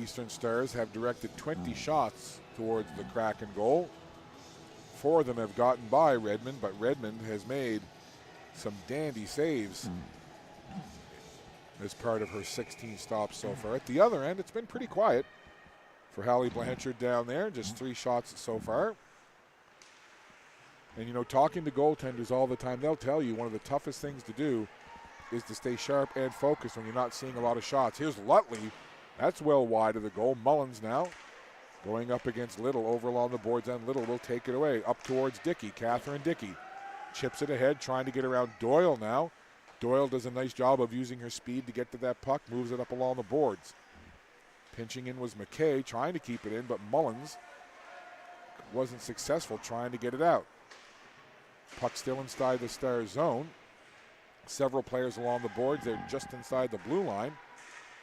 Eastern Stars have directed 20 shots towards the Kraken goal. 4 of them have gotten by Redmond, but Redmond has made some dandy saves as part of her 16 stops so far. At the other end, it's been pretty quiet for Hallie Blanchard down there. Just 3 shots so far. And, you know, talking to goaltenders all the time, they'll tell you one of the toughest things to do is to stay sharp and focused when you're not seeing a lot of shots. Here's Lutley. That's well wide of the goal. Mullins now going up against Little over along the boards, and Little will take it away. Up towards Dickey. Catherine Dickey chips it ahead, trying to get around Doyle now. Doyle does a nice job of using her speed to get to that puck, moves it up along the boards. Pinching in was McKay, trying to keep it in, but Mullins wasn't successful trying to get it out. Puck still inside the Stars zone. Several players along the boards. They're just inside the blue line.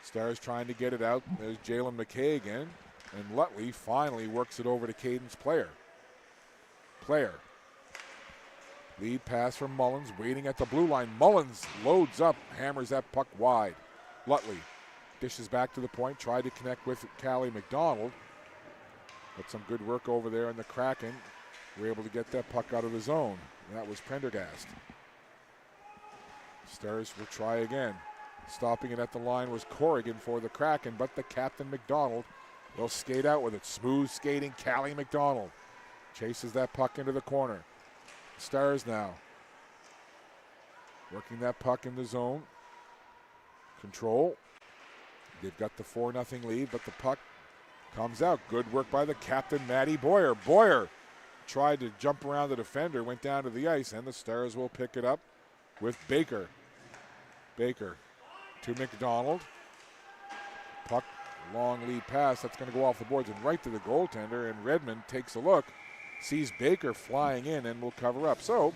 Stars trying to get it out. There's Jalen McKay again. And Lutley finally works it over to Cadence Player. Lead pass from Mullins, waiting at the blue line. Mullins loads up, hammers that puck wide. Lutley dishes back to the point, tried to connect with Callie McDonald. But some good work over there in the Kraken. We're able to get that puck out of the zone. That was Prendergast. Stars will try again. Stopping it at the line was Corrigan for the Kraken, but the captain McDonald will skate out with it. Smooth skating, Callie McDonald chases that puck into the corner. Stars now working that puck in the zone. Control. They've got the 4-0 lead, but the puck comes out. Good work by the captain, Maddie Boyer. Boyer tried to jump around the defender, went down to the ice, and the Stars will pick it up with Baker. Baker to McDonald. Puck, long lead pass. That's going to go off the boards and right to the goaltender, and Redmond takes a look, sees Baker flying in, and will cover up. So,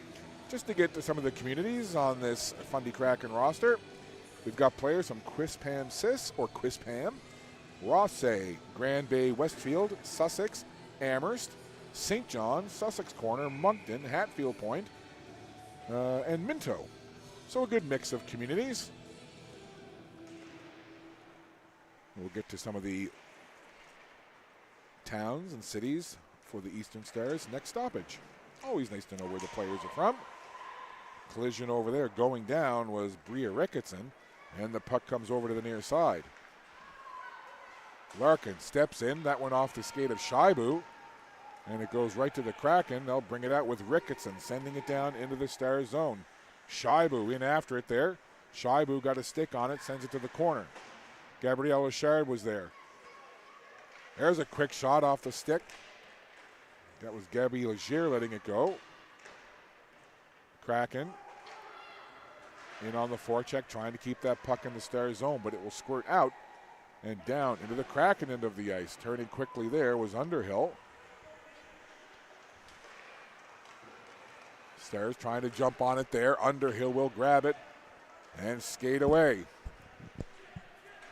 just to get to some of the communities on this Fundy Kraken roster, we've got players from Quispam Sis, or Quispam, Rossay, Grand Bay, Westfield, Sussex, Amherst, St. John, Sussex Corner, Moncton, Hatfield Point, and Minto. So a good mix of communities. We'll get to some of the towns and cities for the Eastern Stars. Next stoppage. Always nice to know where the players are from. Collision over there going down was Bria Ricketson, and the puck comes over to the near side. Larkin steps in. That went off the skate of Shaibu. And it goes right to the Kraken. They'll bring it out with Ricketson, sending it down into the Stars zone. Shaibu in after it there. Shaibu got a stick on it, sends it to the corner. Gabriel Richard was there. There's a quick shot off the stick. That was Gabby Legier letting it go. Kraken in on the forecheck, trying to keep that puck in the Stars zone, but it will squirt out and down into the Kraken end of the ice. Turning quickly there was Underhill. Stars trying to jump on it there. Underhill will grab it and skate away.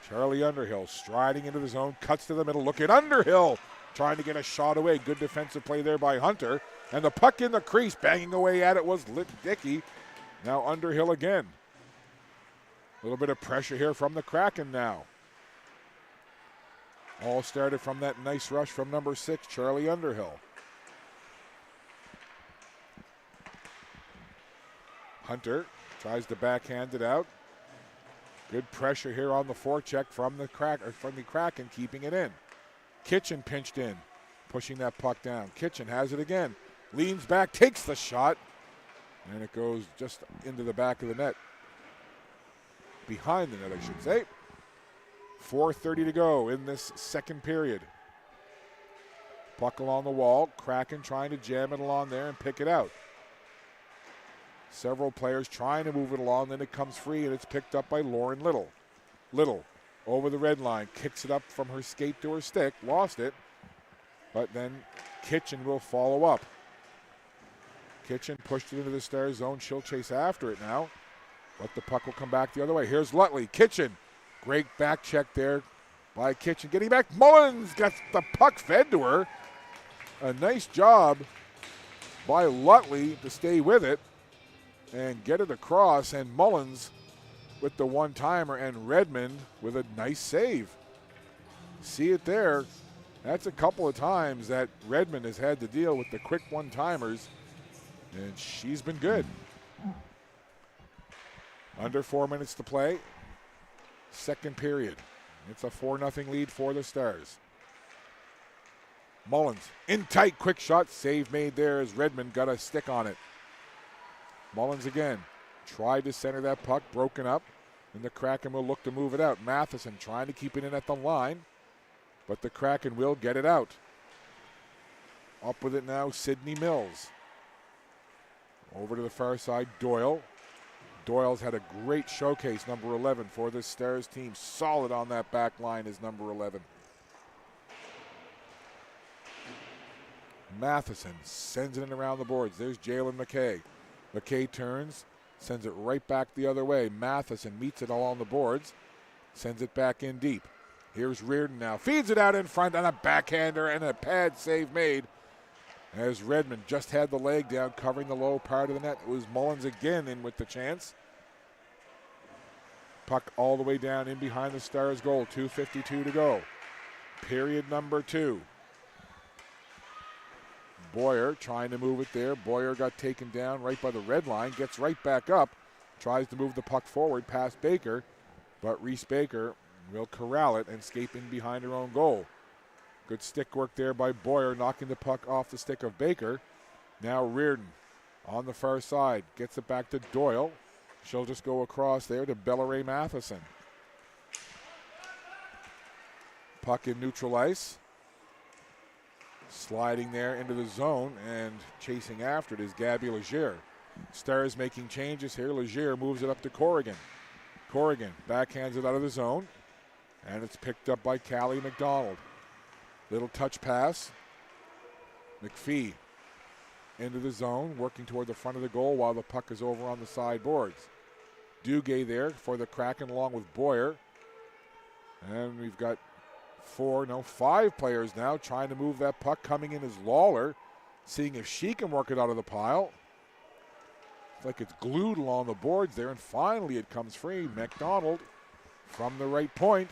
Charlie Underhill striding into the zone, cuts to the middle. Look at Underhill trying to get a shot away. Good defensive play there by Hunter. And the puck in the crease, banging away at it was Dickey. Now Underhill again. A little bit of pressure here from the Kraken now. All started from that nice rush from number 6, Charlie Underhill. Hunter tries to backhand it out. Good pressure here on the forecheck from the Kraken, keeping it in. Kitchen pinched in, pushing that puck down. Kitchen has it again. Leans back, takes the shot, and it goes just into the back of the net. Behind the net, I should say. 4:30 to go in this second period. Puck along the wall. Kraken trying to jam it along there and pick it out. Several players trying to move it along, then it comes free, and it's picked up by Lauren Little. Little over the red line, kicks it up from her skate to her stick, lost it, but then Kitchen will follow up. Kitchen pushed it into the Stars zone. She'll chase after it now, but the puck will come back the other way. Here's Lutley. Kitchen, great back check there by Kitchen. Getting back, Mullins got the puck fed to her. A nice job by Lutley to stay with it and get it across, and Mullins with the one-timer, and Redmond with a nice save. See it there. That's a couple of times that Redmond has had to deal with the quick one-timers, and she's been good. Under 4 minutes to play. Second period. It's a 4-0 lead for the Stars. Mullins in tight, quick shot. Save made there as Redmond got a stick on it. Mullins again. Tried to center that puck, broken up, and the Kraken will look to move it out. Matheson trying to keep it in at the line, but the Kraken will get it out. Up with it now, Sydney Mills. Over to the far side, Doyle. Doyle's had a great showcase, number 11, for this Stars team. Solid on that back line is number 11. Matheson sends it in around the boards. There's Jalen McKay. McKay turns, sends it right back the other way. Matheson meets it along the boards, sends it back in deep. Here's Reardon now, feeds it out in front, and a backhander and a pad save made as Redmond just had the leg down covering the low part of the net. It was Mullins again in with the chance. Puck all the way down in behind the Stars goal. 2:52 to go. Period number 2. Boyer trying to move it there. Boyer got taken down right by the red line, gets right back up, tries to move the puck forward past Baker, but Reese Baker will corral it and escape in behind her own goal. Good stick work there by Boyer, knocking the puck off the stick of Baker. Now Reardon on the far side, gets it back to Doyle. She'll just go across there to Bellaray Matheson. Puck in neutral ice. Sliding there into the zone and chasing after it is Gabby Legier. Stars making changes here. Legier moves it up to Corrigan. Corrigan backhands it out of the zone, and it's picked up by Callie McDonald. Little touch pass. McPhee into the zone, working toward the front of the goal while the puck is over on the sideboards. Duguay there for the Kraken along with Boyer. And we've got 5 players now trying to move that puck. Coming in is Lawler, seeing if she can work it out of the pile. It's like it's glued along the boards there, and finally it comes free. McDonald from the right point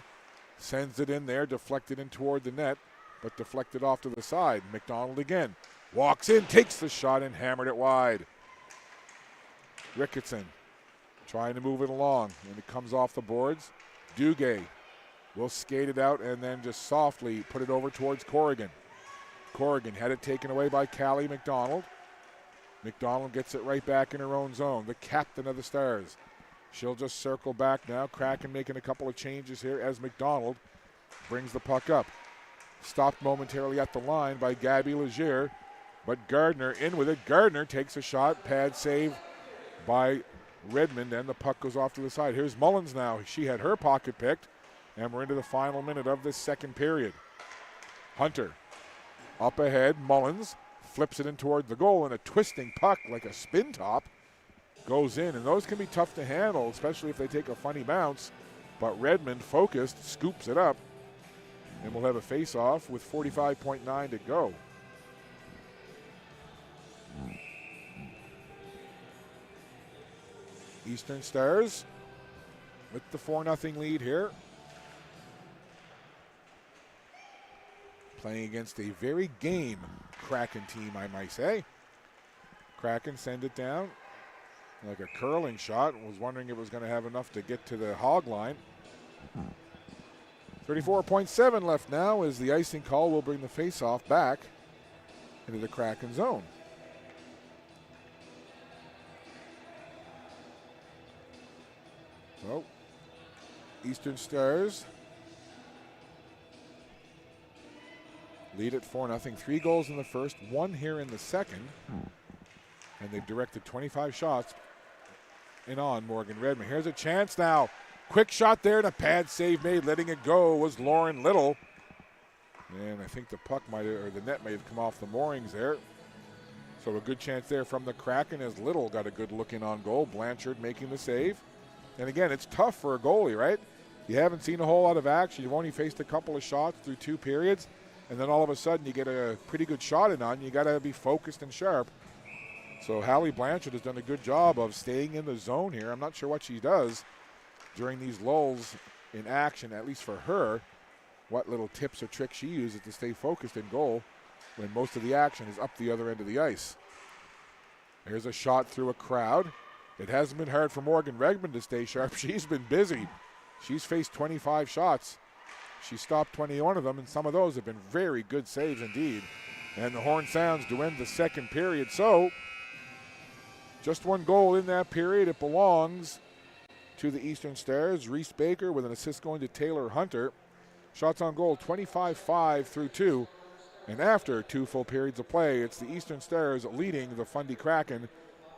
sends it in there, deflected in toward the net, but deflected off to the side. McDonald again walks in, takes the shot, and hammered it wide. Ricketson trying to move it along, and it comes off the boards. Duguay will skate it out and then just softly put it over towards Corrigan. Corrigan had it taken away by Callie McDonald. McDonald gets it right back in her own zone, the captain of the Stars. She'll just circle back now. Kraken making a couple of changes here as McDonald brings the puck up. Stopped momentarily at the line by Gabby Legier, but Gardner in with it. Gardner takes a shot, pad save by Redmond, and the puck goes off to the side. Here's Mullins now. She had her pocket picked, and we're into the final minute of this second period. Hunter up ahead. Mullins flips it in toward the goal, and a twisting puck like a spin top goes in, and those can be tough to handle, especially if they take a funny bounce. But Redmond, focused, scoops it up, and we'll have a face-off with 45.9 to go. Eastern Stars with the 4-0 lead here. Playing against a very game Kraken team, I might say. Kraken send it down like a curling shot. Was wondering if it was going to have enough to get to the hog line. 34.7 left now as the icing call will bring the face-off back into the Kraken zone. So, Eastern Stars lead at 4-0. 3 goals in the first, 1 here in the second. And they've directed 25 shots in on Morgan Redmond. Here's a chance now. Quick shot there and a pad save made. Letting it go was Lauren Little. And I think the puck might have, or the net may have come off the moorings there. So a good chance there from the Kraken as Little got a good look in on goal. Blanchard making the save. And again, it's tough for a goalie, right? You haven't seen a whole lot of action. You've only faced a couple of shots through 2 periods. And then all of a sudden you get a pretty good shot in on you. You got to be focused and sharp. So Hallie Blanchard has done a good job of staying in the zone here. I'm not sure what she does during these lulls in action, at least for her, what little tips or tricks she uses to stay focused in goal when most of the action is up the other end of the ice. Here's a shot through a crowd. It hasn't been hard for Morgan Redmond to stay sharp. She's been busy. She's faced 25 shots. She stopped 21 of them, and some of those have been very good saves indeed. And the horn sounds to end the second period. So, just 1 goal in that period. It belongs to the Eastern Stars. Reese Baker with an assist going to Taylor Hunter. Shots on goal 25-5 through 2. And after 2 full periods of play, it's the Eastern Stars leading the Fundy Kraken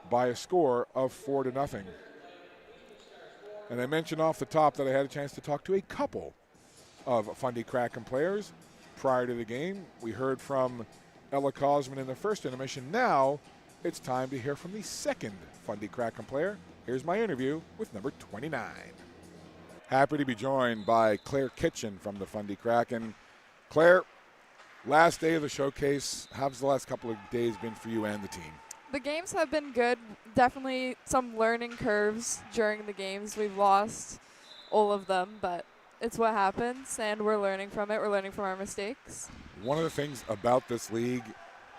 by a score of 4-0. And I mentioned off the top that I had a chance to talk to a couple of Fundy Kraken players prior to the game. We heard from Ella Cosman in the first intermission. Now it's time to hear from the second Fundy Kraken player. Here's my interview with number 29. Happy to be joined by Claire Kitchen from the Fundy Kraken. Claire, last day of the showcase. How's the last couple of days been for you and the team? The games have been good. Definitely some learning curves during the games. We've lost all of them, but it's what happens, and we're learning from it. We're learning from our mistakes. One of the things about this league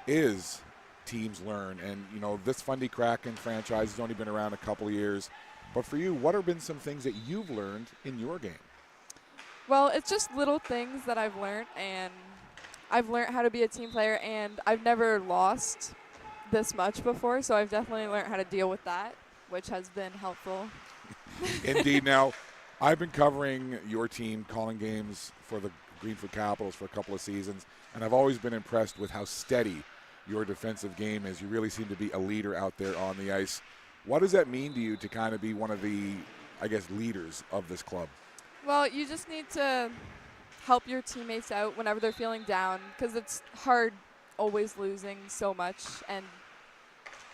is teams learn, and you know, this Fundy Kraken franchise has only been around a couple of years. But for you, what have been some things that you've learned in your game? Well, it's just little things that I've learned, and I've learned how to be a team player, and I've never lost this much before, so I've definitely learned how to deal with that, which has been helpful. Indeed. Now, I've been covering your team, calling games for the Greenfoot Capitals for a couple of seasons, and I've always been impressed with how steady your defensive game is. You really seem to be a leader out there on the ice. What does that mean to you to kind of be one of the, I guess, leaders of this club? Well, you just need to help your teammates out whenever they're feeling down, because it's hard always losing so much, and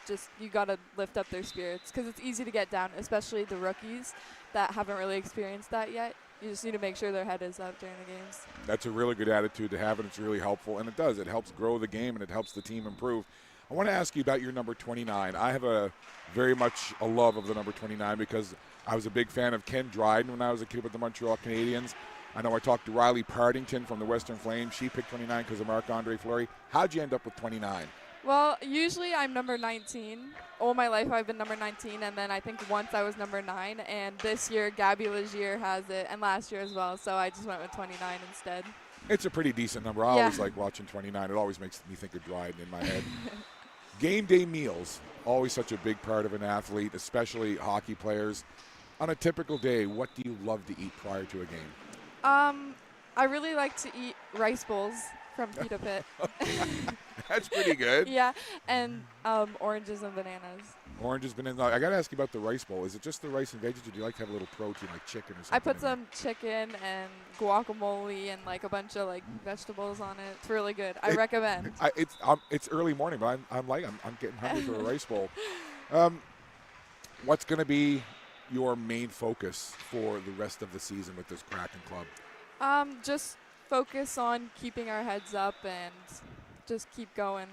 just you got to lift up their spirits, because it's easy to get down, especially the rookies that haven't really experienced that yet. You just need to make sure their head is up during the games. That's a really good attitude to have, and it's really helpful, and it does. It helps grow the game, and it helps the team improve. I want to ask you about your number 29. I have a very much a love of the number 29 because I was a big fan of Ken Dryden when I was a kid with the Montreal Canadiens. I know I talked to Riley Partington from the Western Flames. She picked 29 because of Marc-Andre Fleury. How'd you end up with 29? Well, usually I'm number 19. All my life I've been number 19, and then I think once I was number 9, and this year Gabby Legier has it, and last year as well, so I just went with 29 instead. It's a pretty decent number. I always like watching 29. It always makes me think of Dryden in my head. Game day meals, always such a big part of an athlete, especially hockey players. On a typical day, what do you love to eat prior to a game? I really like to eat rice bowls from Pita Pit. That's pretty good. Yeah, and oranges and bananas. Oranges, bananas. I got to ask you about the rice bowl. Is it just the rice and veggies, or do you like to have a little protein like chicken or something? I put some chicken and guacamole and like a bunch of like vegetables on it. It's really good. I recommend. It's early morning, but I'm getting hungry for a rice bowl. What's going to be your main focus for the rest of the season with this Kraken club? Just focus on keeping our heads up and just keep going.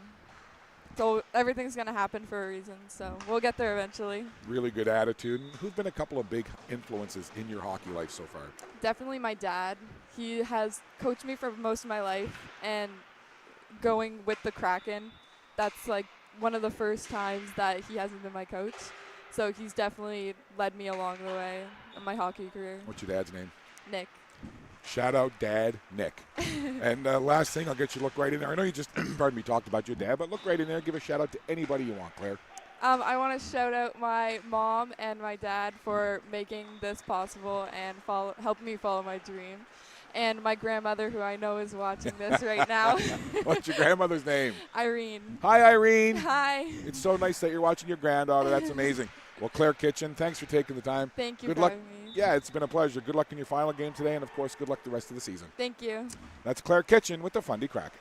So everything's going to happen for a reason, so we'll get there eventually. Really good attitude. And who've been a couple of big influences in your hockey life so far? Definitely my dad. He has coached me for most of my life, and going with the Kraken, that's like one of the first times that he hasn't been my coach. So he's definitely led me along the way in my hockey career. What's your dad's name? Nick. Shout out Dad, Nick. And last thing, I'll get you to look right in there. I know you just, pardon me, talked about your dad, but look right in there. Give a shout out to anybody you want, Claire. I want to shout out my mom and my dad for making this possible and helping me follow my dream. And my grandmother, who I know is watching this right now. What's your grandmother's name? Irene. Hi, Irene. Hi. It's so nice that you're watching your granddaughter. That's amazing. Well, Claire Kitchen, thanks for taking the time. Thank you Good for luck. having me. Yeah, it's been a pleasure. Good luck in your final game today, and, of course, good luck the rest of the season. Thank you. That's Claire Kitchen with the Fundy Kraken.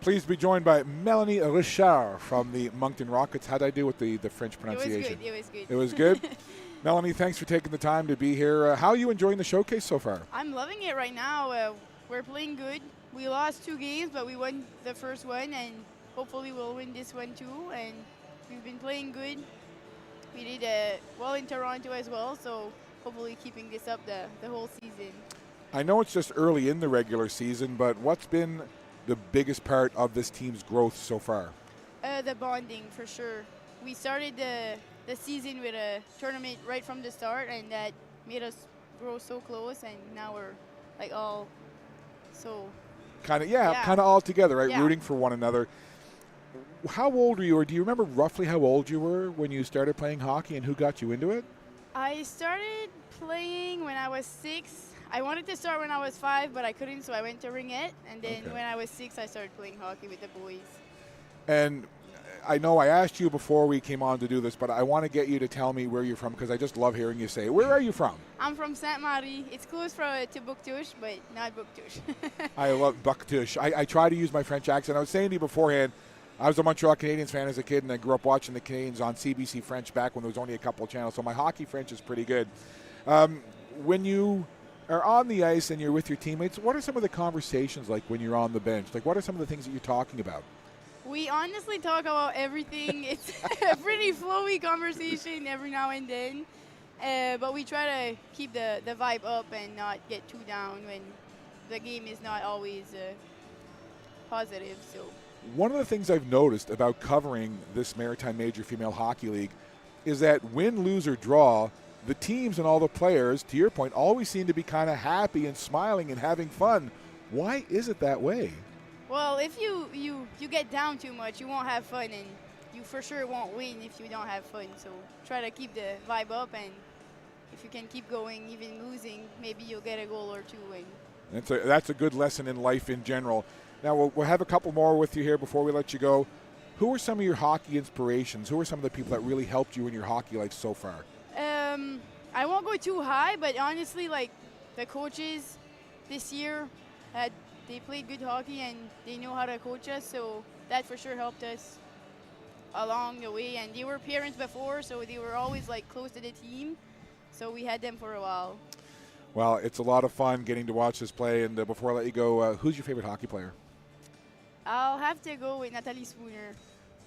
Pleased to be joined by Melanie Richard from the Moncton Rockets. How'd I do with the French pronunciation? It was good. It was good? Melanie, thanks for taking the time to be here. How are you enjoying the showcase so far? I'm loving it right now. We're playing good. We lost 2 games, but we won the first one, and hopefully we'll win this one too. And we've been playing good. We did well in Toronto as well, so hopefully keeping this up the whole season. I know it's just early in the regular season, but what's been the biggest part of this team's growth so far? The bonding, for sure. We started the season with a tournament right from the start, and that made us grow so close, and now we're like all so... Kind of all together, right? Yeah. Rooting for one another. How old were you, or do you remember roughly how old you were when you started playing hockey, and who got you into it? I started playing when I was 6. I wanted to start when I was 5, but I couldn't, so I went to Ringette. And then when I was 6, I started playing hockey with the boys. And I know I asked you before we came on to do this, but I want to get you to tell me where you're from, because I just love hearing you say it. Where are you from? I'm from Sainte-Marie. It's close to Bouctouche, but not Bouctouche. I love Bouctouche. I try to use my French accent. I was saying to you beforehand, I was a Montreal Canadiens fan as a kid, and I grew up watching the Canadiens on CBC French back when there was only a couple of channels, so my hockey French is pretty good. When you are on the ice and you're with your teammates, what are some of the conversations like when you're on the bench? Like, what are some of the things that you're talking about? We honestly talk about everything. It's a pretty flowy conversation every now and then, but we try to keep the vibe up and not get too down when the game is not always positive. So One of the things I've noticed about covering this Maritime Major Female Hockey League is that win, lose, or draw, the teams and all the players, to your point, always seem to be kind of happy and smiling and having fun. Why is it that way? Well, if you get down too much, you won't have fun, and you for sure won't win if you don't have fun. So try to keep the vibe up, and if you can keep going, even losing, maybe you'll get a goal or two. And That's a good lesson in life in general. Now, we'll have a couple more with you here before we let you go. Who are some of your hockey inspirations? Who are some of the people that really helped you in your hockey life so far? I won't go too high, but honestly, like the coaches this year, they played good hockey and they know how to coach us, so that for sure helped us along the way. And they were parents before, so they were always like close to the team, so we had them for a while. Well, it's a lot of fun getting to watch this play. And before I let you go, who's your favorite hockey player? I'll have to go with Natalie Spooner.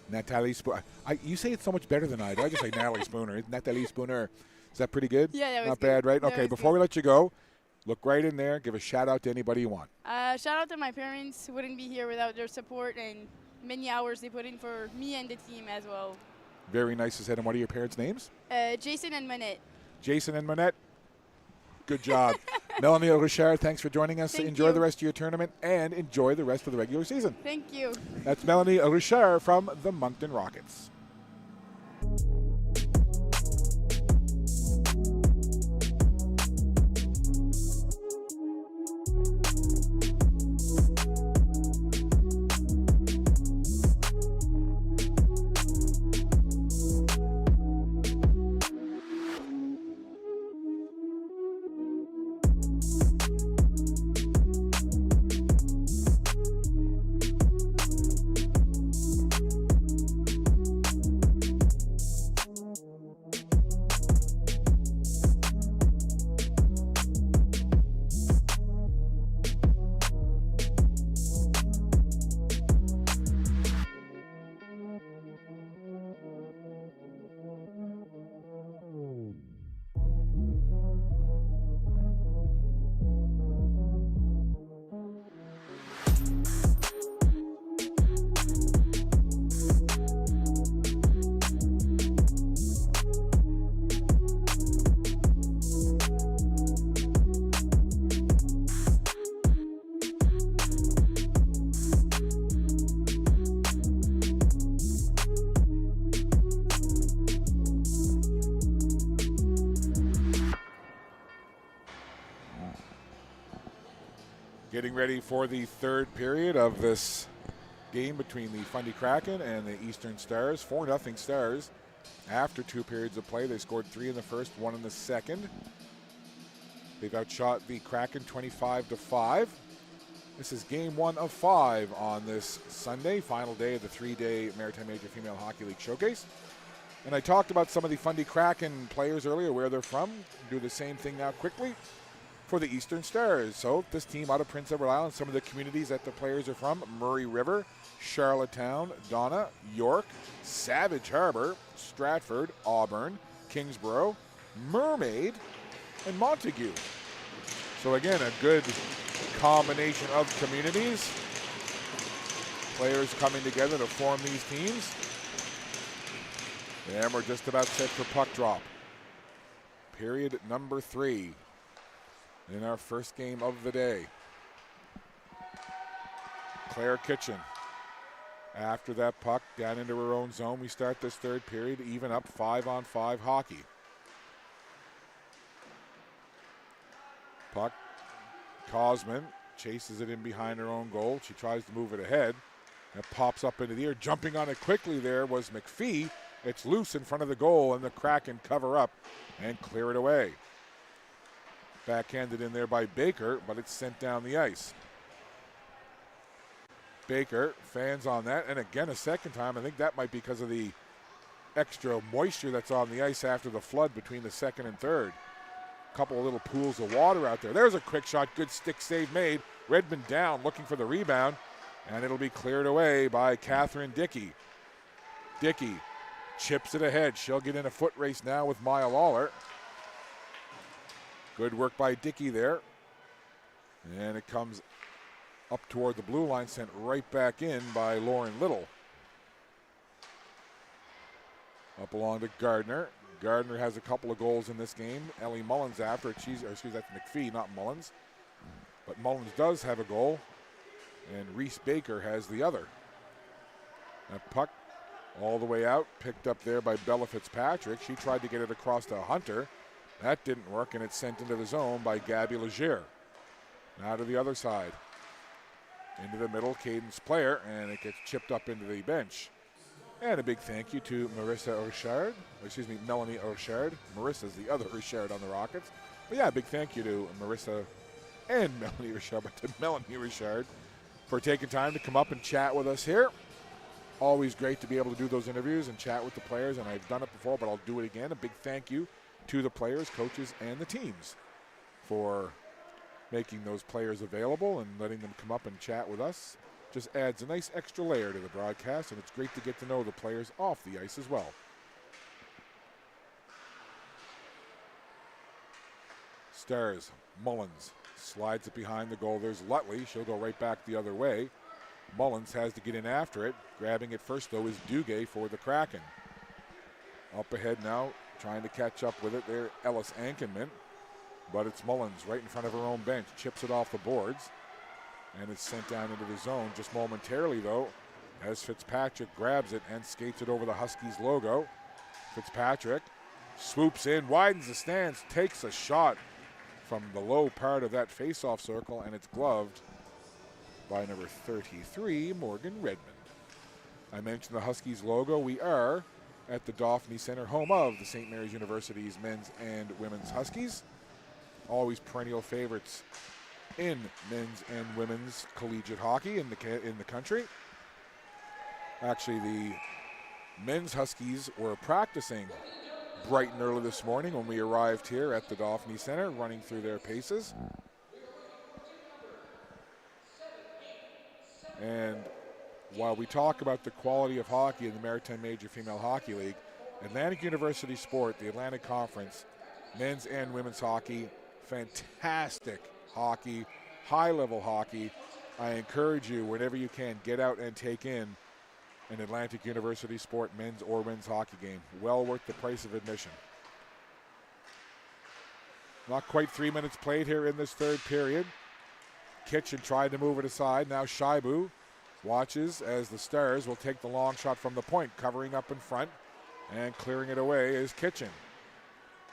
Natalie Spooner. You say it so much better than I do. I just say Natalie Spooner. Natalie Spooner. Is that pretty good? Yeah, that was Not good. bad, right? That Okay, was before good. we let you go, look right in there. Give a shout out to anybody you want. Shout out to my parents. Wouldn't be here without their support and many hours they put in for me and the team as well. Very nice to say. And what are your parents' names? Jason and Manette. Jason and Manette. Good job. Melanie Richard, thanks for joining us. Thank Enjoy you. the rest of your tournament and enjoy the rest of the regular season. Thank you. That's Melanie Richard from the Moncton Rockets. Getting ready for the third period of this game between the Fundy Kraken and the Eastern Stars. 4-0 Stars. After 2 periods of play, they scored 3 in the first, 1 in the second. They've outshot the Kraken 25-5. This is game 1 of 5 on this Sunday, final day of the 3-day Maritime Major Female Hockey League Showcase. And I talked about some of the Fundy Kraken players earlier, where they're from. Do the same thing now quickly for the Eastern Stars. So this team out of Prince Edward Island, some of the communities that the players are from: Murray River, Charlottetown, Donna, York, Savage Harbor, Stratford, Auburn, Kingsborough, Mermaid, and Montague. So again, a good combination of communities. Players coming together to form these teams. And we're just about set for puck drop. Period number 3 in our first game of the day. Claire Kitchen. After that puck down into her own zone, we start this third period, even up 5-on-5 hockey. Puck, Cosman chases it in behind her own goal. She tries to move it ahead. It pops up into the air. Jumping on it quickly there was McPhee. It's loose in front of the goal, and the Kraken cover up and clear it away. Backhanded in there by Baker, but it's sent down the ice. Baker fans on that, and again a second time. I think that might be because of the extra moisture that's on the ice after the flood between the second and third. Couple of little pools of water out there. There's a quick shot, good stick save made. Redmond down, looking for the rebound, and it'll be cleared away by Catherine Dickey. Dickey chips it ahead. She'll get in a foot race now with Maya Lawler. Good work by Dickey there. And it comes up toward the blue line, sent right back in by Lauren Little. Up along to Gardner. Gardner has a couple of goals in this game. Ellie Mullins after it. That's McPhee, not Mullins. But Mullins does have a goal, and Reese Baker has the other. That puck all the way out, picked up there by Bella Fitzpatrick. She tried to get it across to Hunter. That didn't work, and it's sent into the zone by Gabby Legier. Now to the other side. Into the middle, Cadence Player, and it gets chipped up into the bench. And a big thank you to Melanie Richard. Marissa's the other Richard on the Rockets. But yeah, a big thank you to Marissa and Melanie Richard, but to Melanie Richard for taking time to come up and chat with us here. Always great to be able to do those interviews and chat with the players, and I've done it before, but I'll do it again. A big thank you to the players, coaches, and the teams for making those players available and letting them come up and chat with us. Just adds a nice extra layer to the broadcast, and it's great to get to know the players off the ice as well. Stars, Mullins slides it behind the goal. There's Lutley. She'll go right back the other way. Mullins has to get in after it. Grabbing it first, though, is Duguay for the Kraken. Up ahead now, trying to catch up with it there, Ellis Ankenman. But it's Mullins right in front of her own bench. Chips it off the boards. And it's sent down into the zone just momentarily, though, as Fitzpatrick grabs it and skates it over the Huskies logo. Fitzpatrick swoops in, widens the stance, takes a shot from the low part of that face-off circle, and it's gloved by number 33, Morgan Redmond. I mentioned the Huskies logo. We are at the Dauphinee Center, home of the St. Mary's University's men's and women's Huskies. Always perennial favorites in men's and women's collegiate hockey in the country. Actually, the men's Huskies were practicing bright and early this morning when we arrived here at the Dauphinee Center, running through their paces. And while we talk about the quality of hockey in the Maritime Major Female Hockey League, Atlantic University Sport, the Atlantic Conference, men's and women's hockey, fantastic hockey, high-level hockey. I encourage you, whenever you can, get out and take in an Atlantic University Sport men's or women's hockey game. Well worth the price of admission. Not quite 3 minutes played here in this third period. Kitchen tried to move it aside. Now Shaibu watches as the Stars will take the long shot from the point, covering up in front, and clearing it away is Kitchen.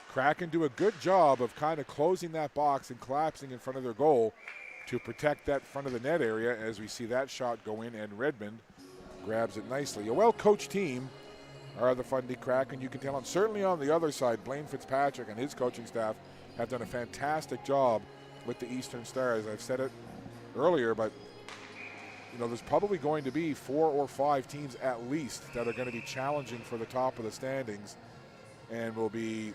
Kraken do a good job of kind of closing that box and collapsing in front of their goal to protect that front of the net area as we see that shot go in, and Redmond grabs it nicely. A well-coached team are the Fundy Kraken. You can tell, and certainly on the other side, Blaine Fitzpatrick and his coaching staff have done a fantastic job with the Eastern Stars. I've said it earlier, but you know, there's probably going to be 4 or 5 teams at least that are going to be challenging for the top of the standings and will be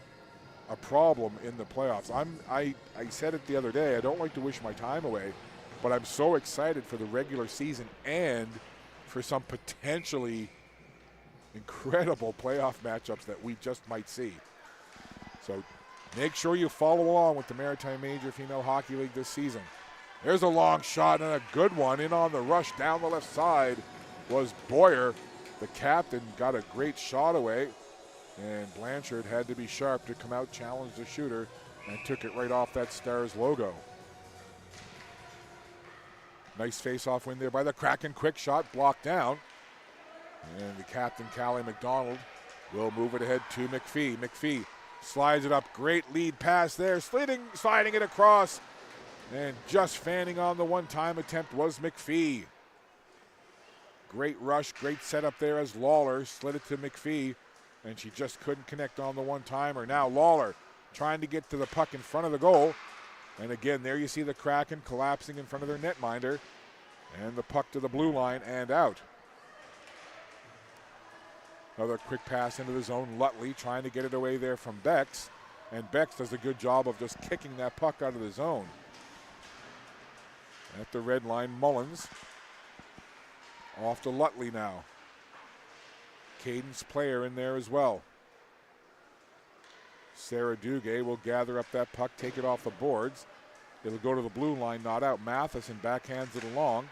a problem in the playoffs. I said it the other day, I don't like to wish my time away, but I'm so excited for the regular season and for some potentially incredible playoff matchups that we just might see. So make sure you follow along with the Maritime Major Female Hockey League this season. There's a long shot and a good one. In on the rush down the left side was Boyer. The captain got a great shot away, and Blanchard had to be sharp to come out, challenge the shooter, and took it right off that Stars logo. Nice face-off win there by the Kraken. Quick shot blocked down. And the captain, Callie McDonald, will move it ahead to McPhee. McPhee slides it up. Great lead pass there. Sliding it across. And just fanning on the one-time attempt was McPhee. Great rush, great setup there as Lawler slid it to McPhee. And she just couldn't connect on the one-timer. Now Lawler trying to get to the puck in front of the goal. And again, there you see the Kraken collapsing in front of their netminder. And the puck to the blue line and out. Another quick pass into the zone. Lutley trying to get it away there from Bex. And Bex does a good job of just kicking that puck out of the zone. At the red line, Mullins. Off to Lutley now. Cadence Player in there as well. Sarah Duguay will gather up that puck, take it off the boards. It'll go to the blue line, not out. Matheson backhands it along.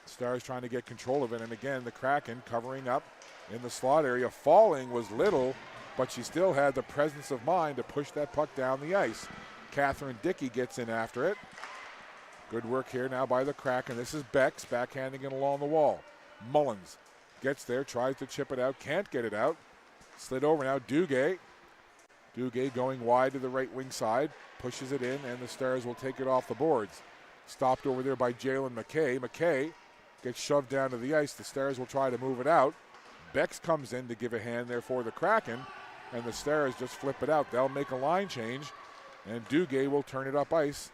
Stars trying to get control of it, and again, the Kraken covering up in the slot area. Falling was Little, but she still had the presence of mind to push that puck down the ice. Catherine Dickey gets in after it. Good work here now by the Kraken. This is Becks backhanding it along the wall. Mullins gets there, tries to chip it out, can't get it out. Slid over now, Duguay. Duguay going wide to the right wing side, pushes it in, and the Stars will take it off the boards. Stopped over there by Jalen McKay. McKay gets shoved down to the ice. The Stars will try to move it out. Becks comes in to give a hand there for the Kraken, and the Stars just flip it out. They'll make a line change, and Duguay will turn it up ice.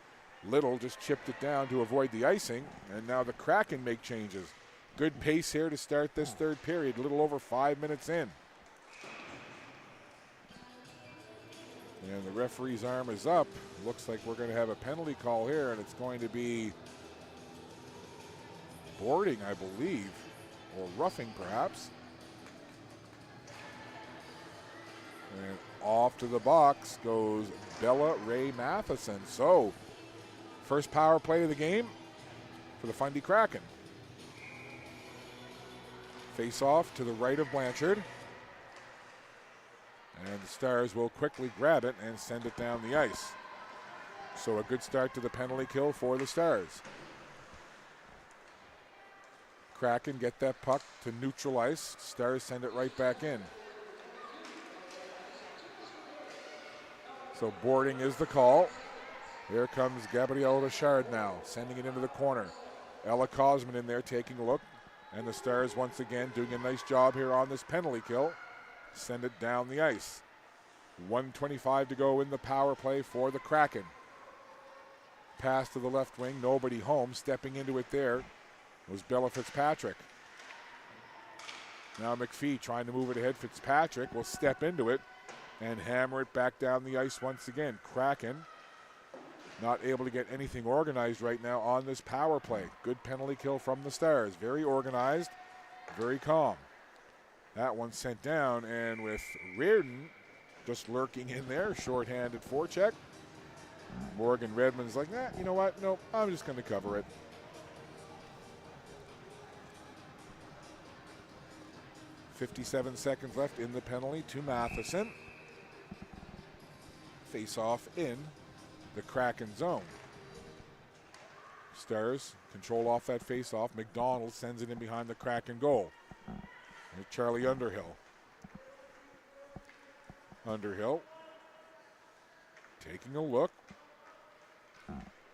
Little just chipped it down to avoid the icing, and now the Kraken make changes. Good pace here to start this third period, a little over 5 minutes in. And the referee's arm is up. Looks like we're going to have a penalty call here, and it's going to be boarding, I believe, or roughing perhaps. And off to the box goes Bella Ray Matheson. So, first power play of the game for the Fundy Kraken. Face off to the right of Blanchard. And the Stars will quickly grab it and send it down the ice. So a good start to the penalty kill for the Stars. Kraken get that puck to neutral ice. Stars send it right back in. So boarding is the call. Here comes Gabrielle Richard now, sending it into the corner. Ella Cosman in there taking a look. And the Stars once again doing a nice job here on this penalty kill. Send it down the ice. 1:25 to go in the power play for the Kraken. Pass to the left wing, nobody home. Stepping into it there was Bella Fitzpatrick. Now McPhee trying to move it ahead. Fitzpatrick will step into it and hammer it back down the ice once again. Kraken not able to get anything organized right now on this power play. Good penalty kill from the Stars. Very organized, very calm. That one sent down, and with Reardon just lurking in there, shorthanded forecheck. Morgan Redmond's like, you know what? Nope, I'm just going to cover it. .57 seconds left in the penalty to Matheson. Face off in the Kraken zone. Stars control off that face off. McDonald sends it in behind the Kraken goal. Here's Charlie Underhill. Underhill taking a look.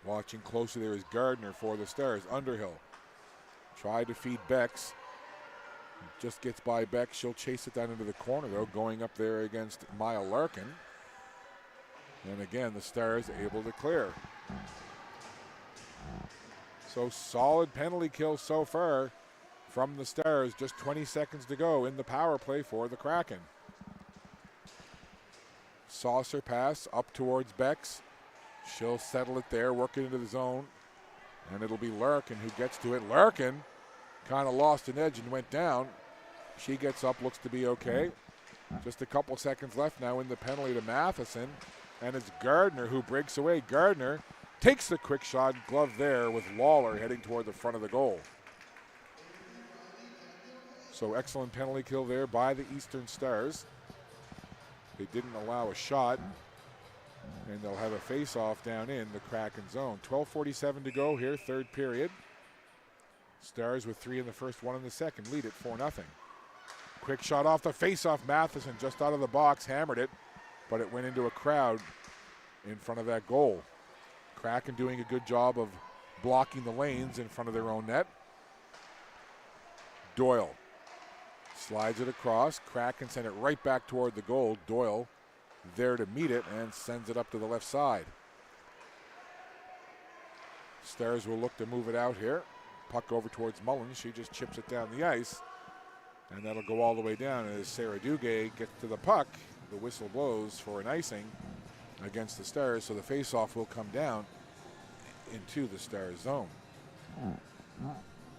Watching closely there is Gardner for the Stars. Underhill tried to feed Becks. Just gets by Becks. She'll chase it down into the corner though, going up there against Maya Larkin. And again, the Stars able to clear. So solid penalty kill so far from the Stars. Just 20 seconds to go in the power play for the Kraken. Saucer pass up towards Becks. She'll settle it there, work it into the zone. And it'll be Larkin who gets to it. Larkin kind of lost an edge and went down. She gets up, looks to be okay. Just a couple seconds left now in the penalty to Matheson. And it's Gardner who breaks away. Gardner takes the quick shot, glove there with Lawler heading toward the front of the goal. So excellent penalty kill there by the Eastern Stars. They didn't allow a shot, and they'll have a face-off down in the Kraken zone. 12:47 to go here, third period. Stars with 3 in the first, 1 in the second, lead at 4-0. Quick shot off the face-off. Matheson just out of the box, hammered it, but it went into a crowd in front of that goal. Kraken doing a good job of blocking the lanes in front of their own net. Doyle slides it across. Kraken send it right back toward the goal. Doyle there to meet it and sends it up to the left side. Stars will look to move it out here. Puck over towards Mullins. She just chips it down the ice. And that'll go all the way down as Sarah Duguay gets to the puck. The whistle blows for an icing against the Stars, so the faceoff will come down into the Stars zone.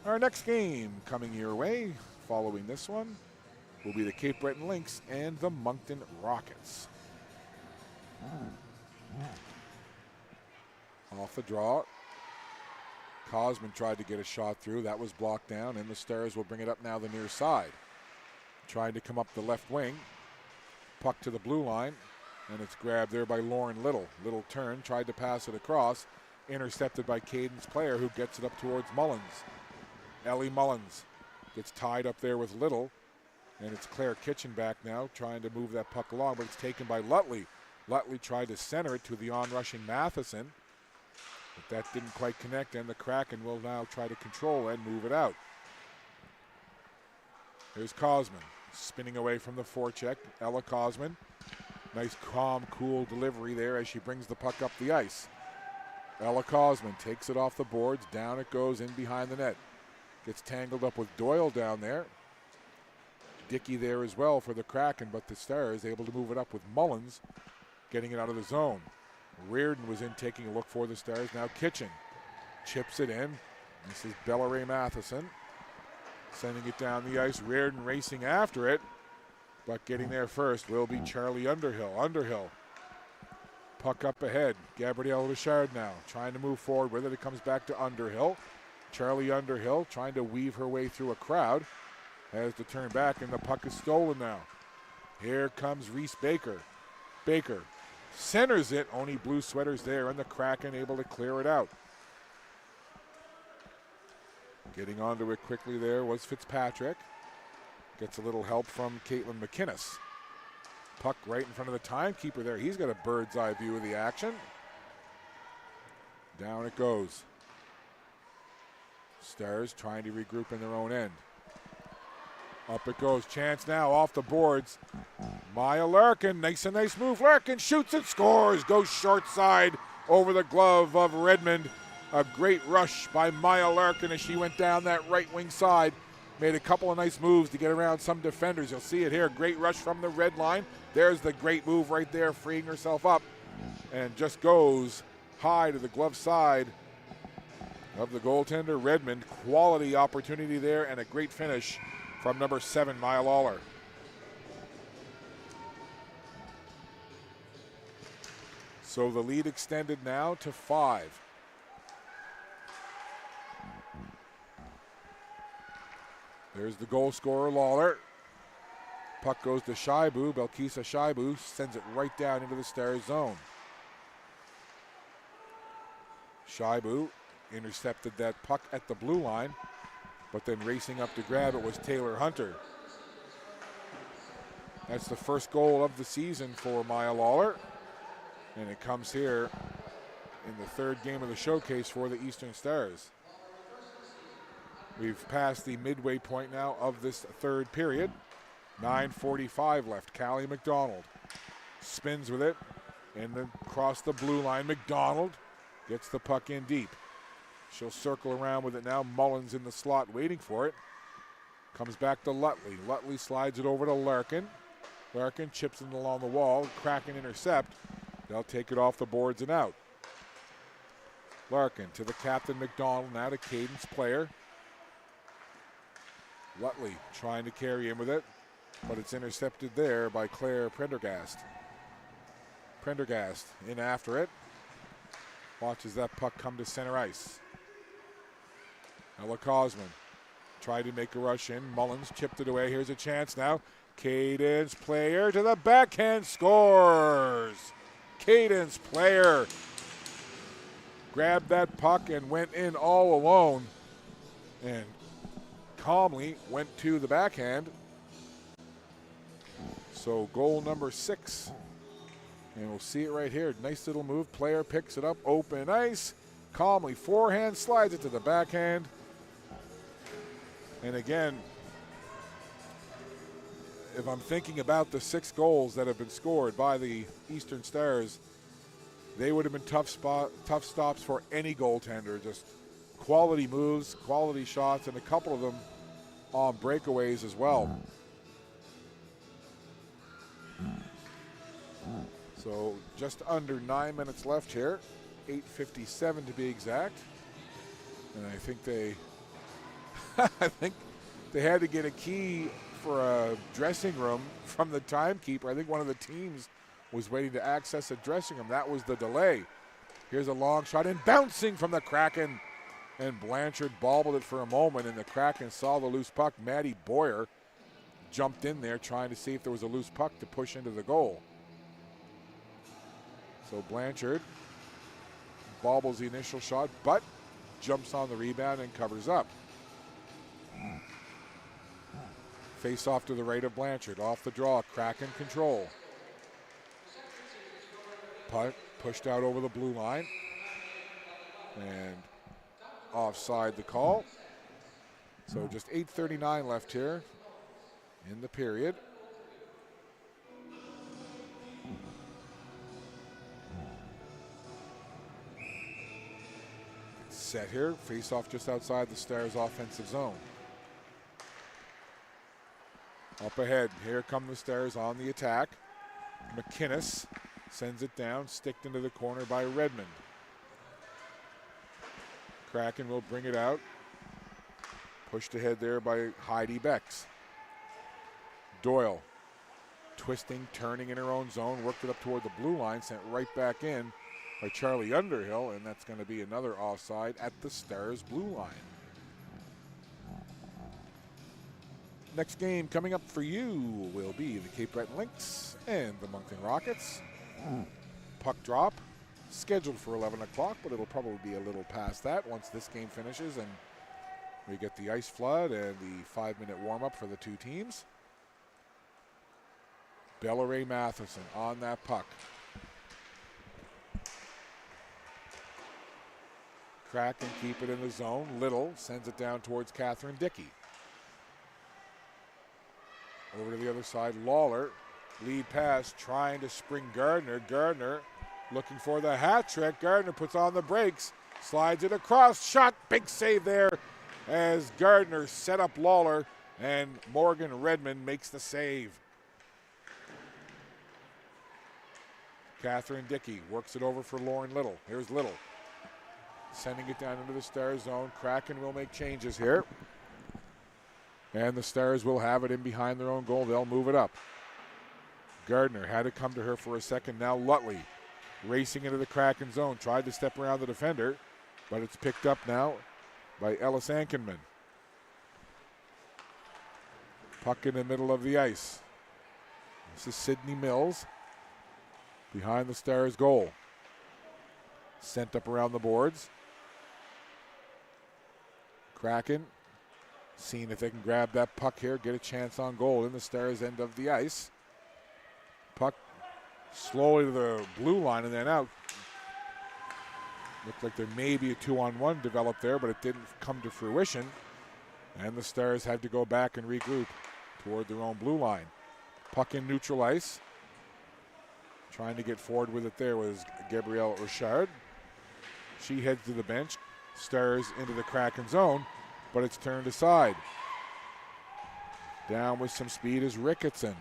Our next game coming your way following this one will be the Cape Breton Lynx and the Moncton Rockets. Off the draw. Cosman tried to get a shot through. That was blocked down, and the Stars will bring it up now the near side. Trying to come up the left wing. Puck to the blue line, and it's grabbed there by Lauren Little. Little turn, tried to pass it across. Intercepted by Caden's player, who gets it up towards Mullins. Ellie Mullins gets tied up there with Little, and it's Claire Kitchen back now trying to move that puck along, but it's taken by Lutley. Lutley tried to center it to the on-rushing Matheson, but that didn't quite connect, and the Kraken will now try to control and move it out. Here's Cosman spinning away from the forecheck. Ella Cosman. Nice, calm, cool delivery there as she brings the puck up the ice. Ella Cosman takes it off the boards. Down it goes in behind the net. Gets tangled up with Doyle down there. Dickey there as well for the Kraken, but the Stars able to move it up with Mullins getting it out of the zone. Reardon was in taking a look for the Stars. Now Kitchen chips it in. This is Bellaray Matheson sending it down the ice. Reardon racing after it, but getting there first will be Charlie Underhill. Underhill, puck up ahead. Gabrielle Richard now trying to move forward with it. It comes back to Underhill. Charlie Underhill trying to weave her way through a crowd. Has to turn back, and the puck is stolen now. Here comes Reese Baker. Baker centers it. Only blue sweaters there, and the Kraken able to clear it out. Getting onto it quickly there was Fitzpatrick. Gets a little help from Caitlin McInnes. Puck right in front of the timekeeper there. He's got a bird's eye view of the action. Down it goes. Stars trying to regroup in their own end. Up it goes. Chance now off the boards. Maya Larkin. Nice move. Larkin shoots and scores. Goes short side over the glove of Redmond. A great rush by Maya Larkin as she went down that right wing side. Made a couple of nice moves to get around some defenders. You'll see it here. Great rush from the red line. There's the great move right there, freeing herself up. And just goes high to the glove side of the goaltender, Redmond. Quality opportunity there and a great finish from number 7, Maya Lawler. So the lead extended now to 5. There's the goal scorer, Lawler. Puck goes to Shaibu. Belkisa Shaibu sends it right down into the Stars zone. Shaibu intercepted that puck at the blue line, but then racing up to grab it was Taylor Hunter. That's the first goal of the season for Maya Lawler, and it comes here in the third game of the showcase for the Eastern Stars. We've passed the midway point now of this third period. 9:45 left. Callie McDonald spins with it and then across the blue line. McDonald gets the puck in deep. She'll circle around with it now. Mullins in the slot waiting for it. Comes back to Lutley. Lutley slides it over to Larkin. Larkin chips it along the wall. Kraken intercept. They'll take it off the boards and out. Larkin to the captain McDonald, now to Caden's player. Lutley trying to carry in with it, but it's intercepted there by Claire Prendergast. Prendergast in after it. Watches that puck come to center ice. Ella Cosman tried to make a rush in. Mullins chipped it away. Here's a chance now. Caden's player to the backhand, scores. Caden's player grabbed that puck and went in all alone and calmly went to the backhand. So goal number 6. And we'll see it right here. Nice little move. Player picks it up. Open ice. Calmly forehand slides it to the backhand. And again, if I'm thinking about the 6 goals that have been scored by the Eastern Stars, they would have been tough stops for any goaltender. Just quality moves, quality shots, and a couple of them on breakaways as well. So just under 9 minutes left here, 8:57 to be exact. And I think they had to get a key for a dressing room from the timekeeper. I think one of the teams was waiting to access a dressing room. That was the delay. Here's a long shot and bouncing from the Kraken. And Blanchard bobbled it for a moment, and the Kraken saw the loose puck. Maddie Boyer jumped in there trying to see if there was a loose puck to push into the goal. So Blanchard bobbles the initial shot, but jumps on the rebound and covers up. Face off to the right of Blanchard. Off the draw, Kraken control. Puck pushed out over the blue line. And offside the call. So just 8:39 left here in the period. Set here, face off just outside the Stars' offensive zone. Up ahead, here come the Stars on the attack. McInnes sends it down, sticked into the corner by Redmond. Kraken will bring it out. Pushed ahead there by Heidi Becks. Doyle twisting, turning in her own zone, worked it up toward the blue line, sent right back in by Charlie Underhill, and that's going to be another offside at the Stars' blue line. Next game coming up for you will be the Cape Breton Lynx and the Moncton Rockets. Puck drop scheduled for 11 o'clock, but it'll probably be a little past that once this game finishes and we get the ice flood and the 5-minute warm-up for the two teams. Bellaray Matheson on that puck. Kraken keep it in the zone. Little sends it down towards Catherine Dickey. Over to the other side, Lawler. Lead pass, trying to spring Gardner. Gardner looking for the hat trick. Gardner puts on the brakes, slides it across, shot, big save there as Gardner set up Lawler, and Morgan Redmond makes the save. Catherine Dickey works it over for Lauren Little. Here's Little, sending it down into the Stars zone. Kraken will make changes here. And the Stars will have it in behind their own goal. They'll move it up. Gardner had to come to her for a second. Now Lutley racing into the Kraken zone. Tried to step around the defender, but it's picked up now by Ellis Ankenman. Puck in the middle of the ice. This is Sydney Mills behind the Stars goal. Sent up around the boards. Kraken seeing if they can grab that puck here, get a chance on goal in the Stars' end of the ice. Puck slowly to the blue line and then out. Looked like there may be a 2-on-1 developed there, but it didn't come to fruition. And the Stars had to go back and regroup toward their own blue line. Puck in neutral ice. Trying to get forward with it there was Gabrielle Richard. She heads to the bench. Stars into the Kraken zone, but it's turned aside. Down with some speed is Ricketson.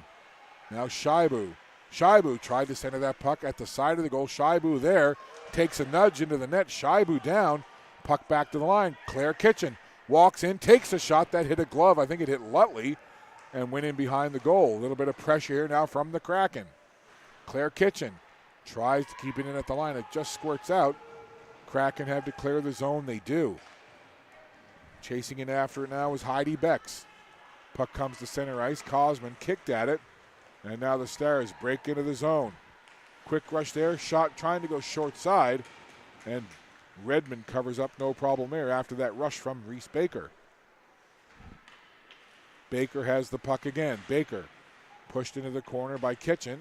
Now Shaibu. Shaibu tried to center that puck at the side of the goal. Shaibu there takes a nudge into the net. Shaibu down. Puck back to the line. Claire Kitchen walks in, takes a shot that hit a glove. I think it hit Lutley and went in behind the goal. A little bit of pressure here now from the Kraken. Claire Kitchen tries to keep it in at the line. It just squirts out. Kraken have to clear the zone. They do. Chasing in after it now is Heidi Becks. Puck comes to center ice. Cosman kicked at it. And now the Stars break into the zone. Quick rush there. Shot trying to go short side. And Redmond covers up no problem there after that rush from Reese Baker. Baker has the puck again. Baker pushed into the corner by Kitchen.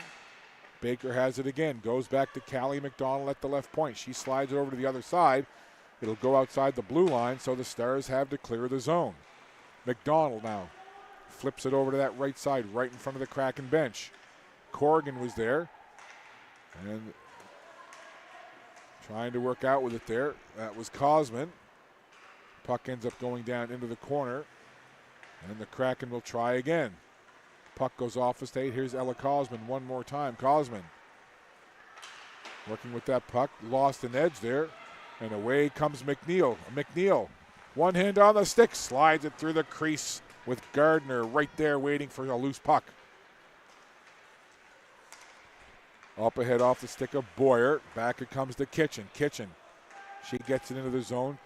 Baker has it again. Goes back to Callie McDonald at the left point. She slides it over to the other side. It'll go outside the blue line, so the Stars have to clear the zone. McDonald now flips it over to that right side, right in front of the Kraken bench. Corrigan was there. And trying to work out with it there. That was Cosman. Puck ends up going down into the corner. And the Kraken will try again. Puck goes off the state. Here's Ella Cosman one more time. Cosman working with that puck. Lost an edge there. And away comes McNeil. McNeil, one hand on the stick, slides it through the crease with Gardner right there waiting for a loose puck. Up ahead off the stick of Boyer. Back it comes to Kitchen. Kitchen. She gets it into the zone,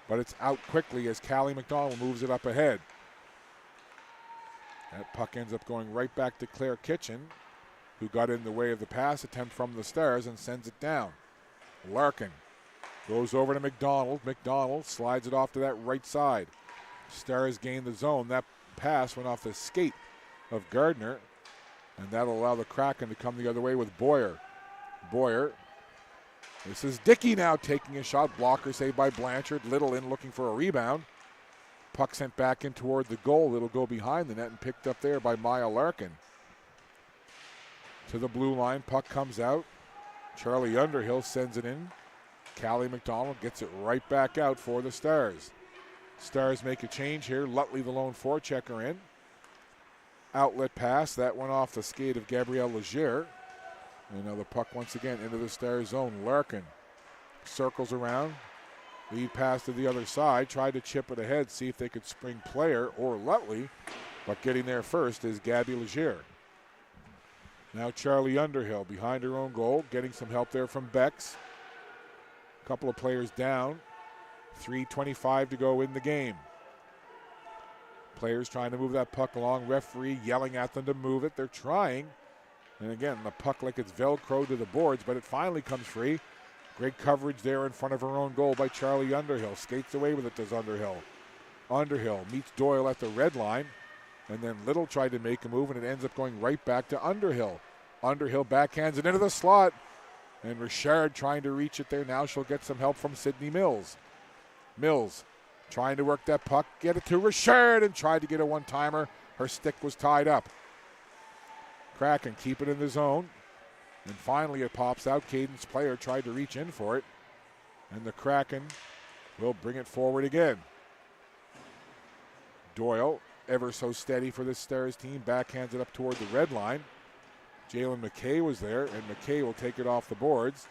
but it's out quickly as Callie McDonald moves it up ahead. That puck ends up going right back to Claire Kitchen, who got in the way of the pass attempt from the Stars and sends it down. Larkin goes over to McDonald. McDonald slides it off to that right side. Stars gain the zone. That pass went off the skate of Gardner, and that'll allow the Kraken to come the other way with Boyer. Boyer. This is Dickey now taking a shot. Blocker saved by Blanchard. Little in looking for a rebound. Puck sent back in toward the goal. It'll go behind the net and picked up there by Maya Larkin. To the blue line. Puck comes out. Charlie Underhill sends it in. Callie McDonald gets it right back out for the Stars. Stars make a change here. Lutley, the lone forechecker, in. Outlet pass. That went off the skate of Gabrielle Legier. And now the puck once again into the Stars zone. Larkin circles around. Lead pass to the other side. Tried to chip it ahead, see if they could spring Player or Lutley. But getting there first is Gabby Legier. Now Charlie Underhill behind her own goal. Getting some help there from Bex. A couple of players down. 3:25 to go in the game. Players trying to move that puck along. Referee yelling at them to move it. They're trying. And again, the puck like it's Velcro to the boards, but it finally comes free. Great coverage there in front of her own goal by Charlie Underhill. Skates away with it, does Underhill. Underhill meets Doyle at the red line. And then Little tried to make a move, and it ends up going right back to Underhill. Underhill backhands it into the slot. And Richard trying to reach it there. Now she'll get some help from Sydney Mills. Mills trying to work that puck, get it to Richard, and tried to get a one-timer. Her stick was tied up. Kraken keep it in the zone. And finally it pops out. Cadence Player tried to reach in for it. And the Kraken will bring it forward again. Doyle, ever so steady for this Stars team, backhands it up toward the red line. Jalen McKay was there, and McKay will take it off the boards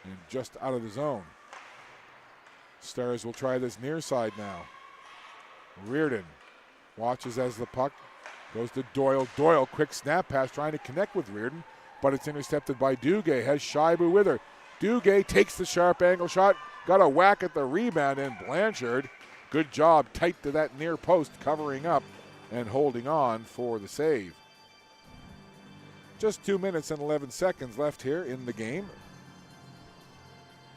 and just out of the zone. Stars will try this near side now. Reardon watches as the puck goes to Doyle. Doyle, quick snap pass, trying to connect with Reardon, but it's intercepted by Duguay. Has Shibu with her. Duguay takes the sharp angle shot, got a whack at the rebound, and Blanchard, good job, tight to that near post, covering up and holding on for the save. Just 2 minutes and 11 seconds left here in the game.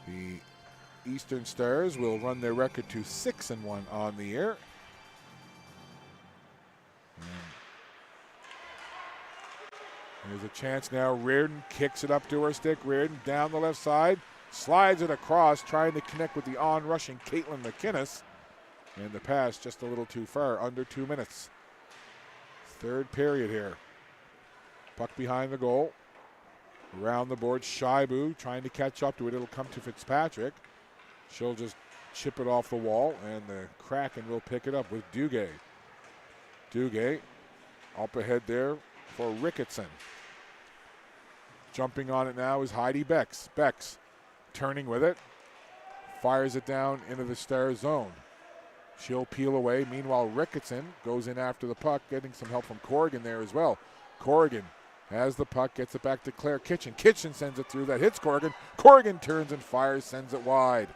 The Eastern Stars will run their record to 6-1 on the year. There's a chance now. Reardon kicks it up to her stick. Reardon down the left side. Slides it across, trying to connect with the on-rushing Caitlin McInnes. And the pass just a little too far, under 2 minutes. Third period here. Puck behind the goal. Around the board, Shibu trying to catch up to it. It'll come to Fitzpatrick. She'll just chip it off the wall, and the Kraken will pick it up with Duguay. Duguay up ahead there for Ricketson. Jumping on it now is Heidi Bex. Bex turning with it. Fires it down into the Stars zone. She'll peel away. Meanwhile, Ricketson goes in after the puck, getting some help from Corrigan there as well. Corrigan has the puck, gets it back to Claire Kitchen. Kitchen sends it through. That hits Corrigan. Corrigan turns and fires, sends it wide.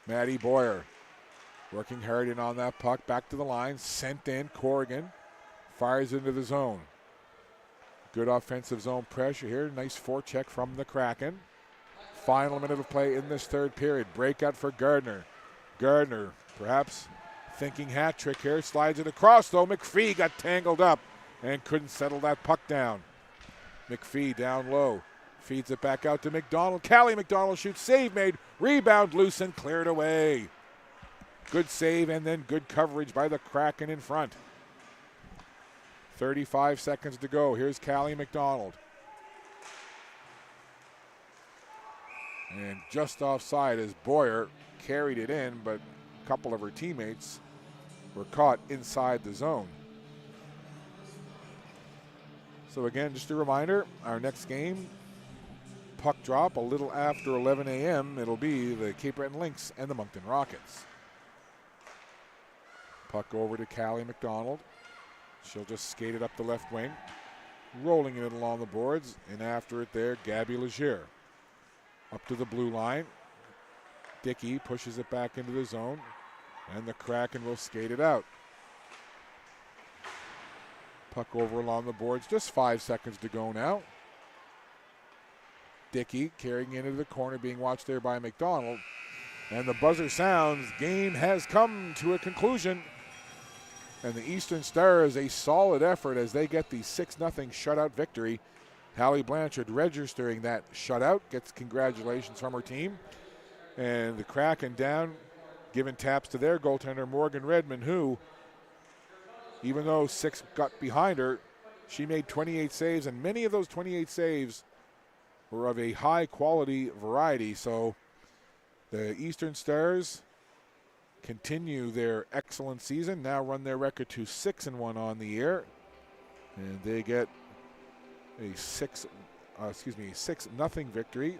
Maddie Boyer working hard in on that puck. Back to the line. Sent in. Corrigan fires into the zone. Good offensive zone pressure here. Nice forecheck from the Kraken. Final minute of play in this third period. Breakout for Gardner. Gardner perhaps thinking hat trick here. Slides it across though. McPhee got tangled up and couldn't settle that puck down. McPhee down low. Feeds it back out to McDonald. Callie McDonald shoots. Save made. Rebound loose and cleared away. Good save and then good coverage by the Kraken in front. 35 seconds to go. Here's Callie McDonald. And just offside as Boyer carried it in, but a couple of her teammates were caught inside the zone. So again, just a reminder, our next game, puck drop a little after 11 a.m. It'll be the Cape Breton Lynx and the Moncton Rockets. Puck over to Callie McDonald. She'll just skate it up the left wing. rolling it along the boards, and after it there, Gabby Legier. Up to the blue line. Dickey pushes it back into the zone, and the Kraken will skate it out. Puck over along the boards, just 5 seconds to go now. Dickey carrying into the corner, being watched there by McDonald. And the buzzer sounds, game has come to a conclusion. And the Eastern Stars, a solid effort as they get the 6-0 shutout victory. Hallie Blanchard registering that shutout, gets congratulations from her team. And the Kraken down, giving taps to their goaltender, Morgan Redmond, who, even though 6 got behind her, she made 28 saves, and many of those 28 saves were of a high-quality variety. So the Eastern Stars continue their excellent season, now run their record to 6-1 on the year, and they get a 6-0 victory.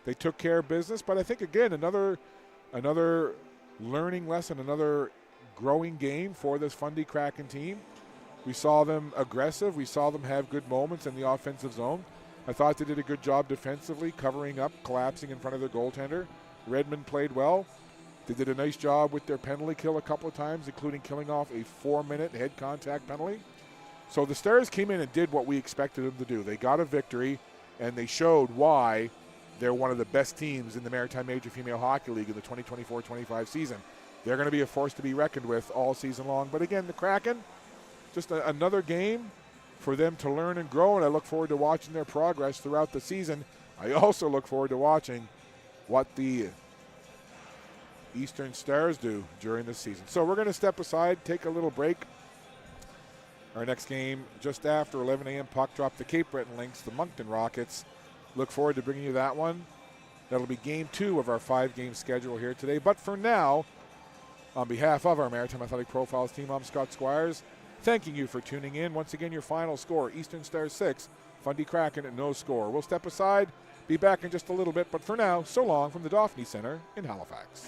They took care of business, but I think again another learning lesson, another growing game for this Fundy Kraken team. We saw them aggressive. We saw them have good moments in the offensive zone. I thought they did a good job defensively, covering up, collapsing in front of their goaltender. Redmond played well. They did a nice job with their penalty kill a couple of times, including killing off a 4-minute head contact penalty. So the Stars came in and did what we expected them to do. They got a victory, and they showed why they're one of the best teams in the Maritime Major Female Hockey League in the 2024-25 season. They're going to be a force to be reckoned with all season long. But again, the Kraken, just another game for them to learn and grow, and I look forward to watching their progress throughout the season. I also look forward to watching what the Eastern Stars do during the season. So we're going to step aside, take a little break. Our next game just after 11 a.m. puck drop, the Cape Breton Lynx, the Moncton Rockets. Look forward to bringing you that one. That'll be game 2 of our 5-game schedule here today. But for now, on behalf of our Maritime Athletic Profiles team, I'm Scott Squires, thanking you for tuning in. Once again, your final score, Eastern Stars 6, Fundy Kraken no score. We'll step aside, be back in just a little bit, but for now, so long from the Dauphinee Center in Halifax.